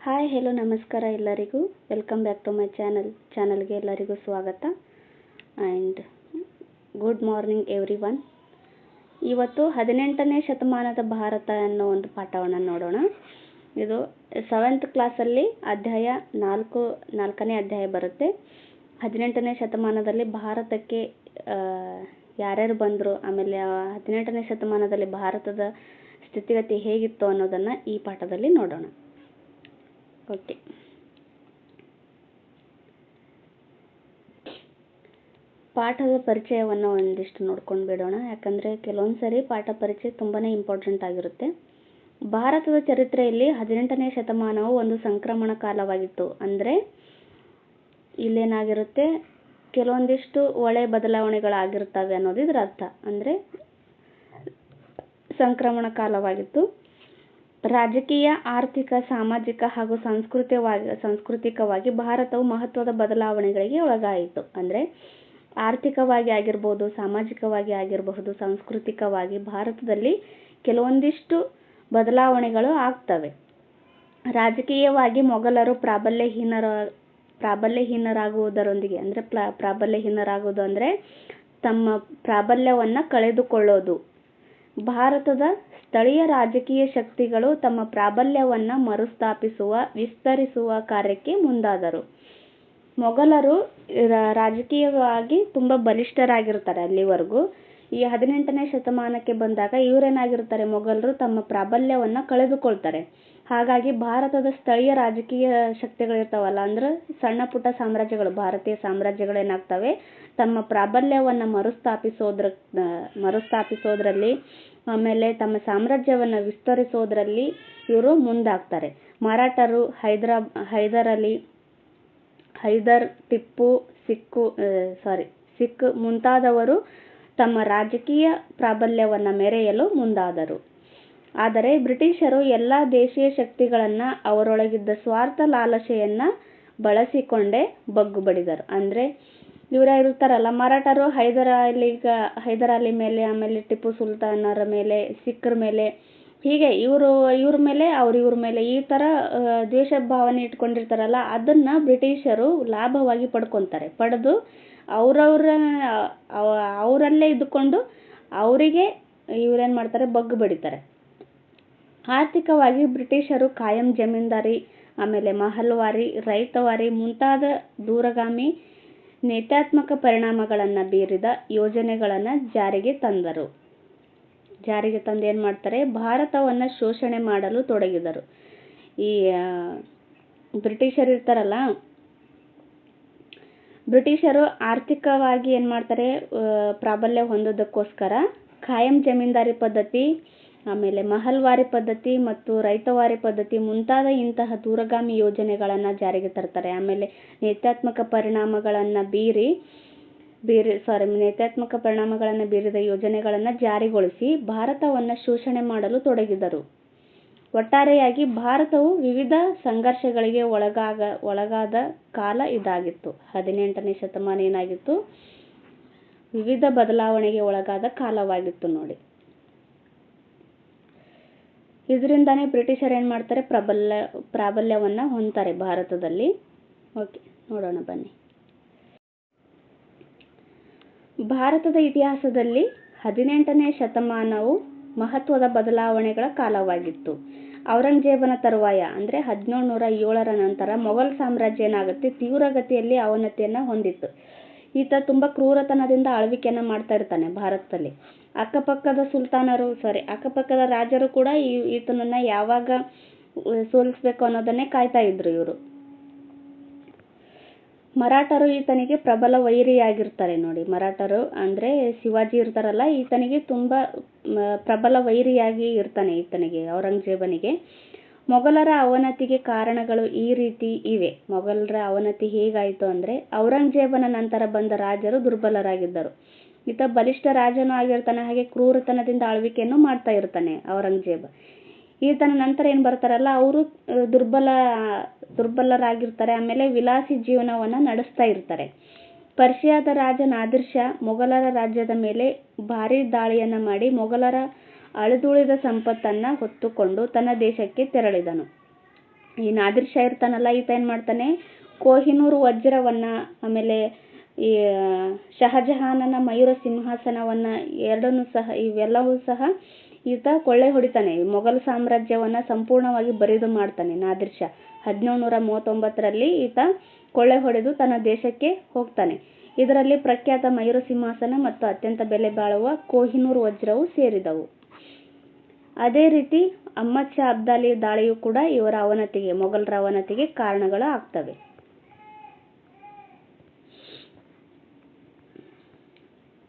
Hi hello ನಮಸ್ಕಾರ ಎಲ್ಲರಿಗೂ. Welcome back to my ಚಾನಲ್ಗೆ ಎಲ್ಲರಿಗೂ ಸ್ವಾಗತ and good morning every one. ಇವತ್ತು 18ನೇ ಶತಮಾನದ ಭಾರತ ಅನ್ನೋ ಒಂದು ಪಾಠವನ್ನು ನೋಡೋಣ. ಇದು 7th ಕ್ಲಾಸಲ್ಲಿ ಅಧ್ಯಾಯ 4ನೇ ಅಧ್ಯಾಯ ಬರುತ್ತೆ. 18ನೇ ಶತಮಾನದಲ್ಲಿ ಭಾರತಕ್ಕೆ ಯಾರ್ಯಾರು ಬಂದರು, ಆಮೇಲೆ 18ನೇ ಶತಮಾನದಲ್ಲಿ ಭಾರತದ ಸ್ಥಿತಿಗತಿ ಹೇಗಿತ್ತು ಅನ್ನೋದನ್ನು ಈ ಪಾಠದಲ್ಲಿ ನೋಡೋಣ. ಓಕೆ, ಪಾಠದ ಪರಿಚಯವನ್ನು ಒಂದಿಷ್ಟು ನೋಡ್ಕೊಂಡು ಬಿಡೋಣ. ಯಾಕಂದರೆ ಕೆಲವೊಂದು ಸರಿ ಪಾಠ ಪರಿಚಯ ತುಂಬಾ ಇಂಪಾರ್ಟೆಂಟ್ ಆಗಿರುತ್ತೆ. ಭಾರತದ ಚರಿತ್ರೆಯಲ್ಲಿ 18ನೇ ಶತಮಾನವು ಒಂದು ಸಂಕ್ರಮಣ ಕಾಲವಾಗಿತ್ತು. ಅಂದರೆ ಇಲ್ಲೇನಾಗಿರುತ್ತೆ, ಕೆಲವೊಂದಿಷ್ಟು ಒಳ್ಳೆಯ ಬದಲಾವಣೆಗಳಾಗಿರ್ತವೆ ಅನ್ನೋದು ಇದರ ಅರ್ಥ. ಅಂದರೆ ಸಂಕ್ರಮಣ ಕಾಲವಾಗಿತ್ತು. ರಾಜಕೀಯ, ಆರ್ಥಿಕ, ಸಾಮಾಜಿಕ ಹಾಗೂ ಸಾಂಸ್ಕೃತಿಕವಾಗಿ ಭಾರತವು ಮಹತ್ವದ ಬದಲಾವಣೆಗಳಿಗೆ ಒಳಗಾಯಿತು. ಅಂದರೆ ಆರ್ಥಿಕವಾಗಿ ಆಗಿರ್ಬೋದು, ಸಾಮಾಜಿಕವಾಗಿ ಆಗಿರಬಹುದು, ಸಾಂಸ್ಕೃತಿಕವಾಗಿ ಭಾರತದಲ್ಲಿ ಕೆಲವೊಂದಿಷ್ಟು ಬದಲಾವಣೆಗಳು ಆಗ್ತವೆ. ರಾಜಕೀಯವಾಗಿ ಮೊಘಲರು ಪ್ರಾಬಲ್ಯಹೀನರಾಗುವುದರೊಂದಿಗೆ, ಅಂದರೆ ಪ್ರಾಬಲ್ಯಹೀನರಾಗುವುದು ಅಂದರೆ ತಮ್ಮ ಪ್ರಾಬಲ್ಯವನ್ನು ಕಳೆದುಕೊಳ್ಳೋದು. ಭಾರತದ ಸ್ಥಳೀಯ ರಾಜಕೀಯ ಶಕ್ತಿಗಳು ತಮ್ಮ ಪ್ರಾಬಲ್ಯವನ್ನು ವಿಸ್ತರಿಸುವ ಕಾರ್ಯಕ್ಕೆ ಮುಂದಾದರು. ಮೊಘಲರು ರಾಜಕೀಯವಾಗಿ ತುಂಬ ಬಲಿಷ್ಠರಾಗಿರ್ತಾರೆ ಅಲ್ಲಿವರೆಗೂ. ಈ 18ನೇ ಶತಮಾನಕ್ಕೆ ಬಂದಾಗ ಇವರೇನಾಗಿರ್ತಾರೆ, ಮೊಘಲರು ತಮ್ಮ ಪ್ರಾಬಲ್ಯವನ್ನು ಕಳೆದುಕೊಳ್ತಾರೆ. ಹಾಗಾಗಿ ಭಾರತದ ಸ್ಥಳೀಯ ರಾಜಕೀಯ ಶಕ್ತಿಗಳಿರ್ತಾವಲ್ಲ, ಅಂದ್ರೆ ಸಣ್ಣ ಪುಟ್ಟ ಸಾಮ್ರಾಜ್ಯಗಳು, ಭಾರತೀಯ ಸಾಮ್ರಾಜ್ಯಗಳೇನಾಗ್ತವೆ, ತಮ್ಮ ಪ್ರಾಬಲ್ಯವನ್ನು ಮರುಸ್ಥಾಪಿಸೋದ್ರಲ್ಲಿ ಆಮೇಲೆ ತಮ್ಮ ಸಾಮ್ರಾಜ್ಯವನ್ನು ವಿಸ್ತರಿಸೋದ್ರಲ್ಲಿ ಇವರು ಮುಂದಾಗ್ತಾರೆ. ಮರಾಠರು, ಹೈದರ್, ಟಿಪ್ಪು, ಸಿಖ್ ಮುಂತಾದವರು ತಮ್ಮ ರಾಜಕೀಯ ಪ್ರಾಬಲ್ಯವನ್ನು ಮೆರೆಯಲು ಮುಂದಾದರು. ಆದರೆ ಬ್ರಿಟಿಷರು ಎಲ್ಲ ದೇಶೀಯ ಶಕ್ತಿಗಳನ್ನು ಅವರೊಳಗಿದ್ದ ಸ್ವಾರ್ಥ ಲಾಲಸೆಯನ್ನು ಬಳಸಿಕೊಂಡೇ ಬಗ್ಗು ಬಡಿದರು. ಅಂದರೆ ಇರ್ತಾರಲ್ಲ ಮರಾಠರು ಹೈದರ್ ಅಲಿ ಮೇಲೆ, ಆಮೇಲೆ ಟಿಪ್ಪು ಸುಲ್ತಾನರ ಮೇಲೆ, ಸಿಖ್ರ ಮೇಲೆ, ಹೀಗೆ ಇವ್ರ ಮೇಲೆ ಇವ್ರ ಮೇಲೆ ಈ ಥರ ದ್ವೇಷ ಭಾವನೆ ಇಟ್ಕೊಂಡಿರ್ತಾರಲ್ಲ, ಅದನ್ನು ಬ್ರಿಟಿಷರು ಲಾಭವಾಗಿ ಪಡೆದು ಅವರಲ್ಲೇ ಇದ್ದುಕೊಂಡು ಅವರಿಗೆ ಇವ್ರೇನು ಮಾಡ್ತಾರೆ, ಬಗ್ಗು ಬಡಿತಾರೆ. ಆರ್ಥಿಕವಾಗಿ ಬ್ರಿಟಿಷರು ಕಾಯಂ ಜಮೀನ್ದಾರಿ, ಆಮೇಲೆ ಮಹಲ್ವಾರಿ, ರೈತವಾರಿ ಮುಂತಾದ ದೂರಗಾಮಿ ನೇತ್ಯಾತ್ಮಕ ಪರಿಣಾಮಗಳನ್ನು ಬೀರಿದ ಯೋಜನೆಗಳನ್ನು ಜಾರಿಗೆ ತಂದು ಏನು ಮಾಡ್ತಾರೆ, ಭಾರತವನ್ನು ಶೋಷಣೆ ಮಾಡಲು ತೊಡಗಿದರು. ಈ ಬ್ರಿಟಿಷರು ಇರ್ತಾರಲ್ಲ, ಬ್ರಿಟಿಷರು ಆರ್ಥಿಕವಾಗಿ ಏನು ಮಾಡ್ತಾರೆ, ಪ್ರಾಬಲ್ಯ ಹೊಂದೋದಕ್ಕೋಸ್ಕರ ಖಾಯಂ ಜಮೀನ್ದಾರಿ ಪದ್ಧತಿ, ಆಮೇಲೆ ಮಹಲ್ವಾರಿ ಪದ್ಧತಿ ಮತ್ತು ರೈತವಾರಿ ಪದ್ಧತಿ ಮುಂತಾದ ಇಂತಹ ದೂರಗಾಮಿ ಯೋಜನೆಗಳನ್ನು ಜಾರಿಗೆ ತರ್ತಾರೆ. ಆಮೇಲೆ ನೇತ್ಯಾತ್ಮಕ ಪರಿಣಾಮಗಳನ್ನು ಬೀರಿದ ಯೋಜನೆಗಳನ್ನು ಜಾರಿಗೊಳಿಸಿ ಭಾರತವನ್ನು ಶೋಷಣೆ ಮಾಡಲು ತೊಡಗಿದರು. ಒಟ್ಟಾರೆಯಾಗಿ ಭಾರತವು ವಿವಿಧ ಸಂಘರ್ಷಗಳಿಗೆ ಒಳಗಾದ ಕಾಲ ಇದಾಗಿತ್ತು. 18ನೇ ಶತಮಾನ ಏನಾಗಿತ್ತು, ವಿವಿಧ ಬದಲಾವಣೆಗೆ ಒಳಗಾದ ಕಾಲವಾಗಿತ್ತು ನೋಡಿ. ಇದರಿಂದಾನೇ ಬ್ರಿಟಿಷರು ಏನು ಮಾಡ್ತಾರೆ, ಪ್ರಾಬಲ್ಯವನ್ನು ಹೊಂದ್ತಾರೆ ಭಾರತದಲ್ಲಿ. ಓಕೆ, ನೋಡೋಣ ಬನ್ನಿ. ಭಾರತದ ಇತಿಹಾಸದಲ್ಲಿ 18ನೇ ಶತಮಾನವು ಮಹತ್ವದ ಬದಲಾವಣೆಗಳ ಕಾಲವಾಗಿತ್ತು. ಔರಂಗಜೇಬನ ತರುವಾಯ, ಅಂದರೆ 1707ರ ನಂತರ ಮೊಘಲ್ ಸಾಮ್ರಾಜ್ಯ ಏನಾಗುತ್ತೆ, ತೀವ್ರಗತಿಯಲ್ಲಿ ಅವನತಿಯನ್ನು ಹೊಂದಿತ್ತು. ಈತ ತುಂಬ ಕ್ರೂರತನದಿಂದ ಆಳ್ವಿಕೆಯನ್ನು ಮಾಡ್ತಾ ಇರ್ತಾನೆ ಭಾರತದಲ್ಲಿ. ಅಕ್ಕಪಕ್ಕದ ರಾಜರು ಕೂಡ ಈತನನ್ನು ಯಾವಾಗ ಸೋಲಿಸಬೇಕು ಅನ್ನೋದನ್ನೇ ಕಾಯ್ತಾ ಇದ್ರು ಇವರು. ಮರಾಠರು ಈತನಿಗೆ ಪ್ರಬಲ ವೈರಿಯಾಗಿರ್ತಾರೆ ನೋಡಿ. ಮರಾಠರು ಅಂದರೆ ಶಿವಾಜಿ ಇರ್ತಾರಲ್ಲ, ಈತನಿಗೆ ತುಂಬ ಪ್ರಬಲ ವೈರಿಯಾಗಿ ಇರ್ತಾನೆ ಈತನಿಗೆ, ಔರಂಗಜೇಬನಿಗೆ. ಮೊಘಲರ ಅವನತಿಗೆ ಕಾರಣಗಳು ಈ ರೀತಿ ಇವೆ. ಮೊಘಲರ ಅವನತಿ ಹೇಗಾಯಿತು ಅಂದರೆ, ಔರಂಗಜೇಬನ ನಂತರ ಬಂದ ರಾಜರು ದುರ್ಬಲರಾಗಿದ್ದರು. ಈತ ಬಲಿಷ್ಠ ರಾಜನೂ ಆಗಿರ್ತಾನೆ, ಹಾಗೆ ಕ್ರೂರತನದಿಂದ ಆಳ್ವಿಕೆಯನ್ನು ಮಾಡ್ತಾ ಇರ್ತಾನೆ ಔರಂಗಜೇಬ. ಈತನ ನಂತರ ಏನು ಬರ್ತಾರಲ್ಲ, ಅವರು ದುರ್ಬಲರಾಗಿರ್ತಾರೆ. ಆಮೇಲೆ ವಿಲಾಸಿ ಜೀವನವನ್ನು ನಡೆಸ್ತಾ ಇರ್ತಾರೆ. ಪರ್ಷಿಯಾದ ರಾಜ ನಾದಿರ್ ಶಾ ಮೊಘಲರ ರಾಜ್ಯದ ಮೇಲೆ ಭಾರೀ ದಾಳಿಯನ್ನು ಮಾಡಿ ಮೊಘಲರ ಅಳಿದುಳಿದ ಸಂಪತ್ತನ್ನು ಹೊತ್ತುಕೊಂಡು ತನ್ನ ದೇಶಕ್ಕೆ ತೆರಳಿದನು. ಈ ನಾದಿರ್ ಶಾ ಇರ್ತಾನಲ್ಲ, ಈತ ಏನು ಮಾಡ್ತಾನೆ, ಕೊಹಿನೂರ್ ವಜ್ರವನ್ನು, ಆಮೇಲೆ ಈ ಶಹಜಹಾನನ ಮಯೂರ ಸಿಂಹಾಸನವನ್ನು ಎರಡನ್ನೂ ಸಹ, ಇವೆಲ್ಲವೂ ಸಹ ಈತ ಕೊಳ್ಳೆ ಹೊಡಿತಾನೆ. ಮೊಘಲ್ ಸಾಮ್ರಾಜ್ಯವನ್ನು ಸಂಪೂರ್ಣವಾಗಿ ಬರಿದು ಮಾಡ್ತಾನೆ ನಾದಿರ್ ಶಾ. 1739ರಲ್ಲಿ ಈತ ಕೊಳ್ಳೆ ಹೊಡೆದು ತನ್ನ ದೇಶಕ್ಕೆ ಹೋಗ್ತಾನೆ. ಇದರಲ್ಲಿ ಪ್ರಖ್ಯಾತ ಮಯೂರ ಸಿಂಹಾಸನ ಮತ್ತು ಅತ್ಯಂತ ಬೆಲೆ ಬಾಳುವ ಕೊಹಿನೂರ್ ವಜ್ರವು ಸೇರಿದವು. ಅದೇ ರೀತಿ ಅಹ್ಮದ್ ಶಾ ಅಬ್ದಾಲಿ ದಾಳಿಯು ಕೂಡ ಇವರ ಅವನತಿಗೆ, ಮೊಘಲರ ಅವನತಿಗೆ ಕಾರಣಗಳು ಆಗ್ತವೆ.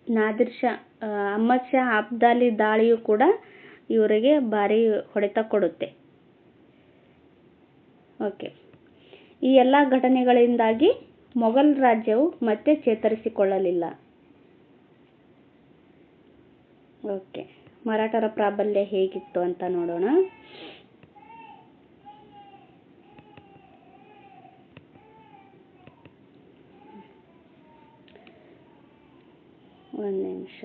ಅಹ್ಮದ್ ಶಾ ಅಬ್ದಾಲಿ ದಾಳಿಯು ಕೂಡ ಇವರಿಗೆ ಭಾರಿ ಹೊಡೆತ ಕೊಡುತ್ತೆ. ಓಕೆ, ಈ ಎಲ್ಲ ಘಟನೆಗಳಿಂದಾಗಿ ಮೊಘಲ್ ರಾಜ್ಯವು ಮತ್ತೆ ಚೇತರಿಸಿಕೊಳ್ಳಲಿಲ್ಲ. ಓಕೆ, ಮರಾಠರ ಪ್ರಾಬಲ್ಯ ಹೇಗಿತ್ತು ಅಂತ ನೋಡೋಣ. ಒಂದು ನಿಮಿಷ.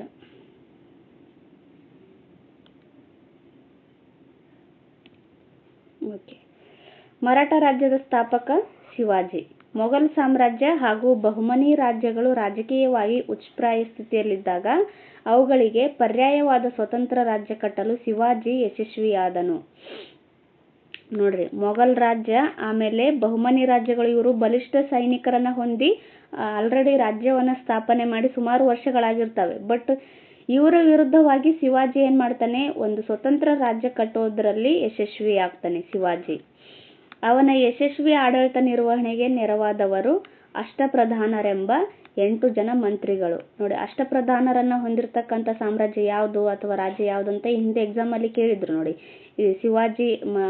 ಓಕೆ, ಮರಾಠ ರಾಜ್ಯದ ಸ್ಥಾಪಕ ಶಿವಾಜಿ. ಮೊಘಲ್ ಸಾಮ್ರಾಜ್ಯ ಹಾಗೂ ಬಹುಮನಿ ರಾಜ್ಯಗಳು ರಾಜಕೀಯವಾಗಿ ಉಚ್ಛ್ರಾಯ ಸ್ಥಿತಿಯಲ್ಲಿದ್ದಾಗ ಅವುಗಳಿಗೆ ಪರ್ಯಾಯವಾದ ಸ್ವತಂತ್ರ ರಾಜ್ಯ ಕಟ್ಟಲು ಶಿವಾಜಿ ಯಶಸ್ವಿಯಾದನು. ನೋಡ್ರಿ, ಮೊಘಲ್ ರಾಜ್ಯ ಆಮೇಲೆ ಬಹುಮನಿ ರಾಜ್ಯಗಳು ಇವರು ಬಲಿಷ್ಠ ಸೈನಿಕರನ್ನ ಹೊಂದಿ ಆಲ್ರೆಡಿ ರಾಜ್ಯವನ್ನ ಸ್ಥಾಪನೆ ಮಾಡಿ ಸುಮಾರು ವರ್ಷಗಳಾಗಿರ್ತವೆ. ಬಟ್ ಇವರ ವಿರುದ್ಧವಾಗಿ ಶಿವಾಜಿ ಏನ್ ಮಾಡ್ತಾನೆ, ಒಂದು ಸ್ವತಂತ್ರ ರಾಜ್ಯ ಕಟ್ಟೋದ್ರಲ್ಲಿ ಯಶಸ್ವಿ ಆಗ್ತಾನೆ ಶಿವಾಜಿ. ಅವನ ಯಶಸ್ವಿ ಆಡಳಿತ ನಿರ್ವಹಣೆಗೆ ನೆರವಾದವರು ಅಷ್ಟಪ್ರಧಾನರೆಂಬ 8 ಜನ ಮಂತ್ರಿಗಳು. ನೋಡಿ, ಅಷ್ಟಪ್ರಧಾನರನ್ನ ಹೊಂದಿರತಕ್ಕಂಥ ಸಾಮ್ರಾಜ್ಯ ಯಾವುದು ಅಥವಾ ರಾಜ್ಯ ಯಾವುದು ಅಂತ ಹಿಂದೆ ಎಕ್ಸಾಮ್ ಅಲ್ಲಿ ಕೇಳಿದ್ರು. ನೋಡಿ, ಈ ಶಿವಾಜಿ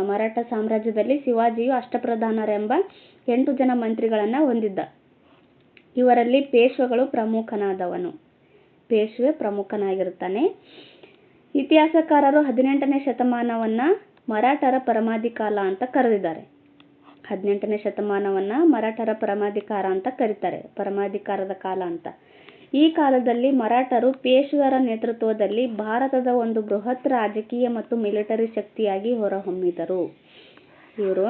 ಮರಾಠ ಸಾಮ್ರಾಜ್ಯದಲ್ಲಿ ಶಿವಾಜಿಯು ಅಷ್ಟಪ್ರಧಾನರೆಂಬ 8 ಜನ ಮಂತ್ರಿಗಳನ್ನ ಹೊಂದಿದ್ದ. ಇವರಲ್ಲಿ ಪೇಶ್ವೆಗಳು ಪ್ರಮುಖನಾದವನು. ಪೇಶ್ವೆ ಪ್ರಮುಖನಾಗಿರ್ತಾನೆ. ಇತಿಹಾಸಕಾರರು 18ನೇ ಶತಮಾನವನ್ನ ಮರಾಠರ ಪರಮಾಧಿಕಾಲ ಅಂತ ಕರೆದಿದ್ದಾರೆ. 18ನೇ ಶತಮಾನವನ್ನ ಮರಾಠರ ಪರಮಾಧಿಕಾರ ಅಂತ ಕರೀತಾರೆ, ಪರಮಾಧಿಕಾರದ ಕಾಲ ಅಂತ. ಈ ಕಾಲದಲ್ಲಿ ಮರಾಠರು ಪೇಶ್ವೆಯರ ನೇತೃತ್ವದಲ್ಲಿ ಭಾರತದ ಒಂದು ಬೃಹತ್ ರಾಜಕೀಯ ಮತ್ತು ಮಿಲಿಟರಿ ಶಕ್ತಿಯಾಗಿ ಹೊರಹೊಮ್ಮಿದರು. ಇವರು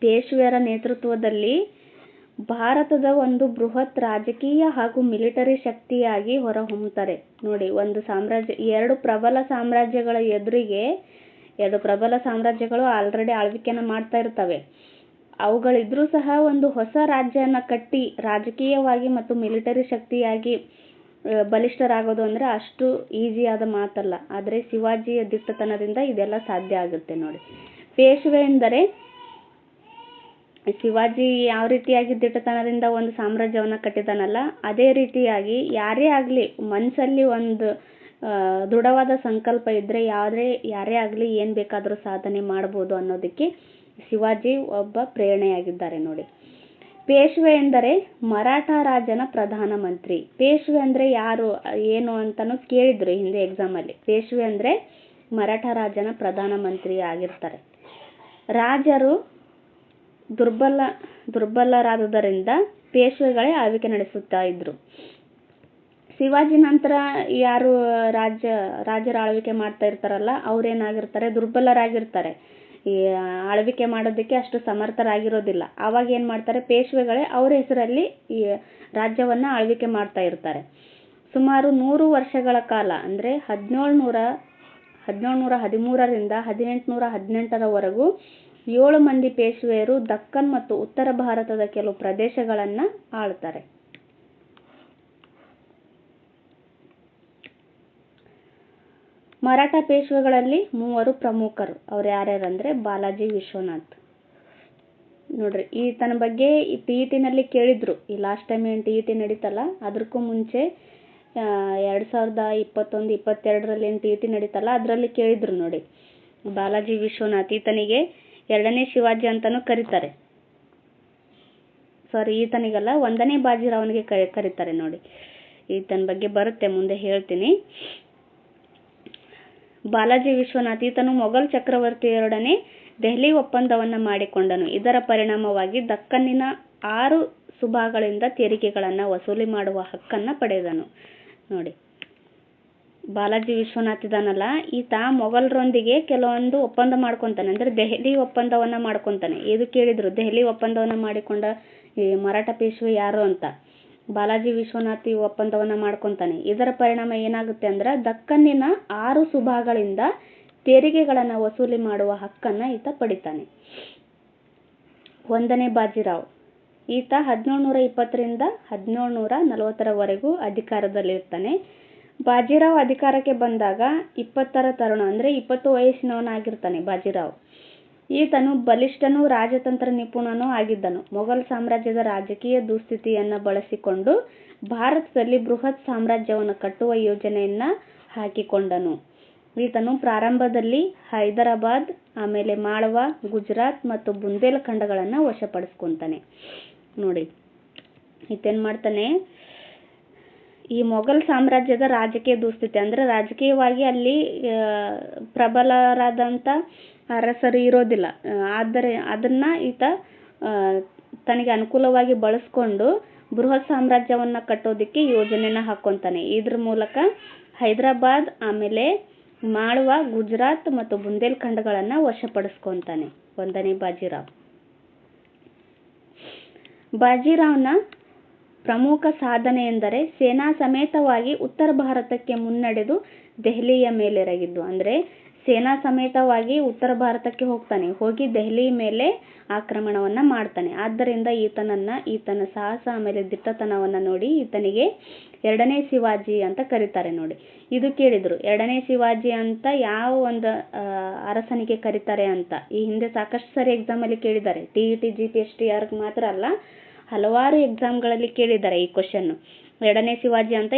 ಪೇಶ್ವೆಯರ ನೇತೃತ್ವದಲ್ಲಿ ಭಾರತದ ಒಂದು ಬೃಹತ್ ರಾಜಕೀಯ ಹಾಗೂ ಮಿಲಿಟರಿ ಶಕ್ತಿಯಾಗಿ ಹೊರಹೊಮ್ಮುತ್ತಾರೆ. ನೋಡಿ, ಒಂದು ಸಾಮ್ರಾಜ್ಯ, 2 ಪ್ರಬಲ ಸಾಮ್ರಾಜ್ಯಗಳ ಎದುರಿಗೆ 2 ಪ್ರಬಲ ಸಾಮ್ರಾಜ್ಯಗಳು ಆಲ್ರೆಡಿ ಆಳ್ವಿಕೆನ ಮಾಡ್ತಾ ಇರ್ತವೆ. ಅವುಗಳಿದ್ರೂ ಸಹ ಒಂದು ಹೊಸ ರಾಜ್ಯನ ಕಟ್ಟಿ ರಾಜಕೀಯವಾಗಿ ಮತ್ತು ಮಿಲಿಟರಿ ಶಕ್ತಿಯಾಗಿ ಬಲಿಷ್ಠರಾಗೋದು ಅಂದ್ರೆ ಅಷ್ಟು ಈಸಿಯಾದ ಮಾತಲ್ಲ. ಆದರೆ ಶಿವಾಜಿಯ ದಿಟ್ಟತನದಿಂದ ಇದೆಲ್ಲ ಸಾಧ್ಯ ಆಗುತ್ತೆ. ನೋಡಿ, ಪೇಶ್ವೆ ಎಂದರೆ ಶಿವಾಜಿ ಯಾವ ರೀತಿಯಾಗಿ ದಿಟ್ಟತನದಿಂದ ಒಂದು ಸಾಮ್ರಾಜ್ಯವನ್ನ ಕಟ್ಟಿದಾನಲ್ಲ, ಅದೇ ರೀತಿಯಾಗಿ ಯಾರೇ ಆಗ್ಲಿ ಮನಸ್ಸಲ್ಲಿ ಒಂದು ದೃಢವಾದ ಸಂಕಲ್ಪ ಇದ್ರೆ ಯಾರೇ ಆಗ್ಲಿ ಏನ್ ಬೇಕಾದ್ರೂ ಸಾಧನೆ ಮಾಡಬಹುದು ಅನ್ನೋದಕ್ಕೆ ಶಿವಾಜಿ ಒಬ್ಬ ಪ್ರೇರಣೆಯಾಗಿದ್ದಾರೆ. ನೋಡಿ, ಪೇಶ್ವೆ ಎಂದರೆ ಮರಾಠ ರಾಜನ ಪ್ರಧಾನ ಮಂತ್ರಿ. ಪೇಶ್ವೆ ಅಂದ್ರೆ ಯಾರು ಏನು ಅಂತಾನು ಕೇಳಿದ್ರು ಹಿಂದೆ ಎಕ್ಸಾಮ್ ಅಲ್ಲಿ. ಪೇಶ್ವೆ ಅಂದ್ರೆ ಮರಾಠ ರಾಜನ ಪ್ರಧಾನ ಮಂತ್ರಿ ಆಗಿರ್ತಾರೆ. ರಾಜರು ದುರ್ಬಲರಾದುದರಿಂದ ಪೇಶ್ವೆಗಳೇ ಆಳ್ವಿಕೆ ನಡೆಸುತ್ತಾ ಇದ್ರು. ಶಿವಾಜಿ ನಂತರ ಯಾರು ರಾಜರ ಆಳ್ವಿಕೆ ಮಾಡ್ತಾ ಇರ್ತಾರಲ್ಲ, ಅವ್ರೇನಾಗಿರ್ತಾರೆ, ದುರ್ಬಲರಾಗಿರ್ತಾರೆ. ಈ ಆಳ್ವಿಕೆ ಮಾಡೋದಕ್ಕೆ ಅಷ್ಟು ಸಮರ್ಥರಾಗಿರೋದಿಲ್ಲ. ಆವಾಗ ಏನ್ ಮಾಡ್ತಾರೆ, ಪೇಶ್ವೆಗಳೇ ಅವ್ರ ಹೆಸರಲ್ಲಿ ಈ ರಾಜ್ಯವನ್ನ ಆಳ್ವಿಕೆ ಮಾಡ್ತಾ ಇರ್ತಾರೆ. ಸುಮಾರು 100 ವರ್ಷಗಳ ಕಾಲ ಅಂದ್ರೆ 1713ರಿಂದ 1818ರವರೆಗೂ 7 ಮಂದಿ ಪೇಶ್ವೆಯರು ದಕ್ಕನ್ ಮತ್ತು ಉತ್ತರ ಭಾರತದ ಕೆಲವು ಪ್ರದೇಶಗಳನ್ನ ಆಳ್ತಾರೆ. ಮರಾಠ ಪೇಶ್ವೆಗಳಲ್ಲಿ 3 ಪ್ರಮುಖರು. ಅವ್ರು ಯಾರ್ಯಾರಂದ್ರೆ ಬಾಲಾಜಿ ವಿಶ್ವನಾಥ್. ನೋಡ್ರಿ, ಈತನ ಬಗ್ಗೆ TET ನಲ್ಲಿ ಕೇಳಿದ್ರು. ಈ ಲಾಸ್ಟ್ ಟೈಮ್ ಏನ್ TET ನಡೀತಲ್ಲ, ಅದಕ್ಕೂ ಮುಂಚೆ 2021-22ರಲ್ಲಿ ಏನ್ TET ನಡೀತಲ್ಲ ಅದರಲ್ಲಿ ಕೇಳಿದ್ರು. ನೋಡಿ, ಬಾಲಾಜಿ ವಿಶ್ವನಾಥ್, ಈತನಿಗೆ 2ನೇ ಶಿವಾಜಿ ಅಂತಾನೂ ಕರೀತಾರೆ. ಸಾರಿ, ಈತನಿಗಲ್ಲ, 1ನೇ ಬಾಜಿರಾವನಿಗೆ ಕರೀತಾರೆ. ನೋಡಿ, ಈತನ ಬಗ್ಗೆ ಬರುತ್ತೆ, ಮುಂದೆ ಹೇಳ್ತೀನಿ. ಬಾಲಾಜಿ ವಿಶ್ವನಾಥ್ ಈತನು ಮೊಘಲ್ ಚಕ್ರವರ್ತಿಯರೊಡನೆ ದೆಹಲಿ ಒಪ್ಪಂದವನ್ನ ಮಾಡಿಕೊಂಡನು. ಇದರ ಪರಿಣಾಮವಾಗಿ ದಕ್ಕನ್ನಿನ 6 ಸುಭಾಗಳಿಂದ ತೆರಿಗೆಗಳನ್ನ ವಸೂಲಿ ಮಾಡುವ ಹಕ್ಕನ್ನ ಪಡೆದನು. ನೋಡಿ, ಬಾಲಾಜಿ ವಿಶ್ವನಾಥ್ ಇದಾನಲ್ಲ, ಈತ ಮೊಘಲರೊಂದಿಗೆ ಕೆಲವೊಂದು ಒಪ್ಪಂದ ಮಾಡ್ಕೊತಾನೆ. ಅಂದರೆ ದೆಹಲಿ ಒಪ್ಪಂದವನ್ನು ಮಾಡ್ಕೊತಾನೆ. ಇದು ಕೇಳಿದರು, ದೆಹಲಿ ಒಪ್ಪಂದವನ್ನು ಮಾಡಿಕೊಂಡ ಈ ಮರಾಠ ಪೇಶ್ವೆ ಯಾರು ಅಂತ. ಬಾಲಾಜಿ ವಿಶ್ವನಾಥ್ ಈ ಒಪ್ಪಂದವನ್ನು ಮಾಡ್ಕೊತಾನೆ. ಇದರ ಪರಿಣಾಮ ಏನಾಗುತ್ತೆ ಅಂದ್ರೆ ದಕ್ಕನ್ನಿನ 6 ಸುಭಾಗಳಿಂದ ತೆರಿಗೆಗಳನ್ನು ವಸೂಲಿ ಮಾಡುವ ಹಕ್ಕನ್ನು ಈತ ಪಡಿತಾನೆ. 1ನೇ ಬಾಜಿರಾವ್, ಈತ 1720ರಿಂದ 1740ರವರೆಗೂ ಅಧಿಕಾರದಲ್ಲಿರ್ತಾನೆ. ಬಾಜಿರಾವ್ ಅಧಿಕಾರಕ್ಕೆ ಬಂದಾಗ 20ರ ತರುಣ, ಅಂದರೆ 20 ವಯಸ್ಸಿನವನಾಗಿರ್ತಾನೆ ಬಾಜಿರಾವ್. ಈತನು ಬಲಿಷ್ಠನೂ ರಾಜತಂತ್ರ ನಿಪುಣನೂ ಆಗಿದ್ದನು. ಮೊಘಲ್ ಸಾಮ್ರಾಜ್ಯದ ರಾಜಕೀಯ ದುಸ್ಥಿತಿಯನ್ನು ಬಳಸಿಕೊಂಡು ಭಾರತದಲ್ಲಿ ಬೃಹತ್ ಸಾಮ್ರಾಜ್ಯವನ್ನು ಕಟ್ಟುವ ಯೋಜನೆಯನ್ನು ಹಾಕಿಕೊಂಡನು. ಈತನು ಪ್ರಾರಂಭದಲ್ಲಿ ಹೈದರಾಬಾದ್, ಆಮೇಲೆ ಮಾಳ್ವಾ, ಗುಜರಾತ್ ಮತ್ತು ಬುಂದೇಲ್ಖಂಡಗಳನ್ನು ವಶಪಡಿಸ್ಕೊತಾನೆ. ನೋಡಿ, ಈತೇನು ಮಾಡ್ತಾನೆ, ಈ ಮೊಘಲ್ ಸಾಮ್ರಾಜ್ಯದ ರಾಜಕೀಯ ದುಸ್ಥಿತಿ ಅಂದರೆ ರಾಜಕೀಯವಾಗಿ ಅಲ್ಲಿ ಪ್ರಬಲರಾದಂಥ ಅರಸರು ಇರೋದಿಲ್ಲ. ಆದರೆ ಅದನ್ನು ಈತ ತನಗೆ ಅನುಕೂಲವಾಗಿ ಬಳಸ್ಕೊಂಡು ಬೃಹತ್ ಸಾಮ್ರಾಜ್ಯವನ್ನು ಕಟ್ಟೋದಕ್ಕೆ ಯೋಜನೆನ ಹಾಕ್ಕೊತಾನೆ. ಇದ್ರ ಮೂಲಕ ಹೈದರಾಬಾದ್, ಆಮೇಲೆ ಮಾಳ್ವಾ, ಗುಜರಾತ್ ಮತ್ತು ಬುಂದೇಲ್ಖಂಡಗಳನ್ನು ವಶಪಡಿಸ್ಕೊತಾನೆ 1ನೇ ಬಾಜಿರಾವ್. ಬಾಜಿರಾವ್ನ ಪ್ರಮುಖ ಸಾಧನೆ ಎಂದರೆ ಸೇನಾ ಸಮೇತವಾಗಿ ಉತ್ತರ ಭಾರತಕ್ಕೆ ಮುನ್ನಡೆದು ದೆಹಲಿಯ ಮೇಲೆರಗಿದ್ದು. ಅಂದರೆ ಸೇನಾ ಸಮೇತವಾಗಿ ಉತ್ತರ ಭಾರತಕ್ಕೆ ಹೋಗ್ತಾನೆ, ಹೋಗಿ ದೆಹಲಿ ಮೇಲೆ ಆಕ್ರಮಣವನ್ನು ಮಾಡ್ತಾನೆ. ಆದ್ದರಿಂದ ಈತನ ಸಾಹಸ ಆಮೇಲೆ ದಿಟ್ಟತನವನ್ನು ನೋಡಿ ಈತನಿಗೆ 2ನೇ ಶಿವಾಜಿ ಅಂತ ಕರೀತಾರೆ. ನೋಡಿ, ಇದು ಕೇಳಿದರು, 2ನೇ ಶಿವಾಜಿ ಅಂತ ಯಾವ ಒಂದು ಅರಸನಿಗೆ ಕರೀತಾರೆ ಅಂತ. ಈ ಹಿಂದೆ ಸಾಕಷ್ಟು ಸರಿ ಎಕ್ಸಾಮಲ್ಲಿ ಕೇಳಿದ್ದಾರೆ. TET GPSTR ಮಾತ್ರ ಅಲ್ಲ, ಹಲವಾರು ಎಕ್ಸಾಮ್ಗಳಲ್ಲಿ ಕೇಳಿದ್ದಾರೆ ಈ ಕ್ವಶನ್ನು. 2ನೇ ಶಿವಾಜಿ ಅಂತ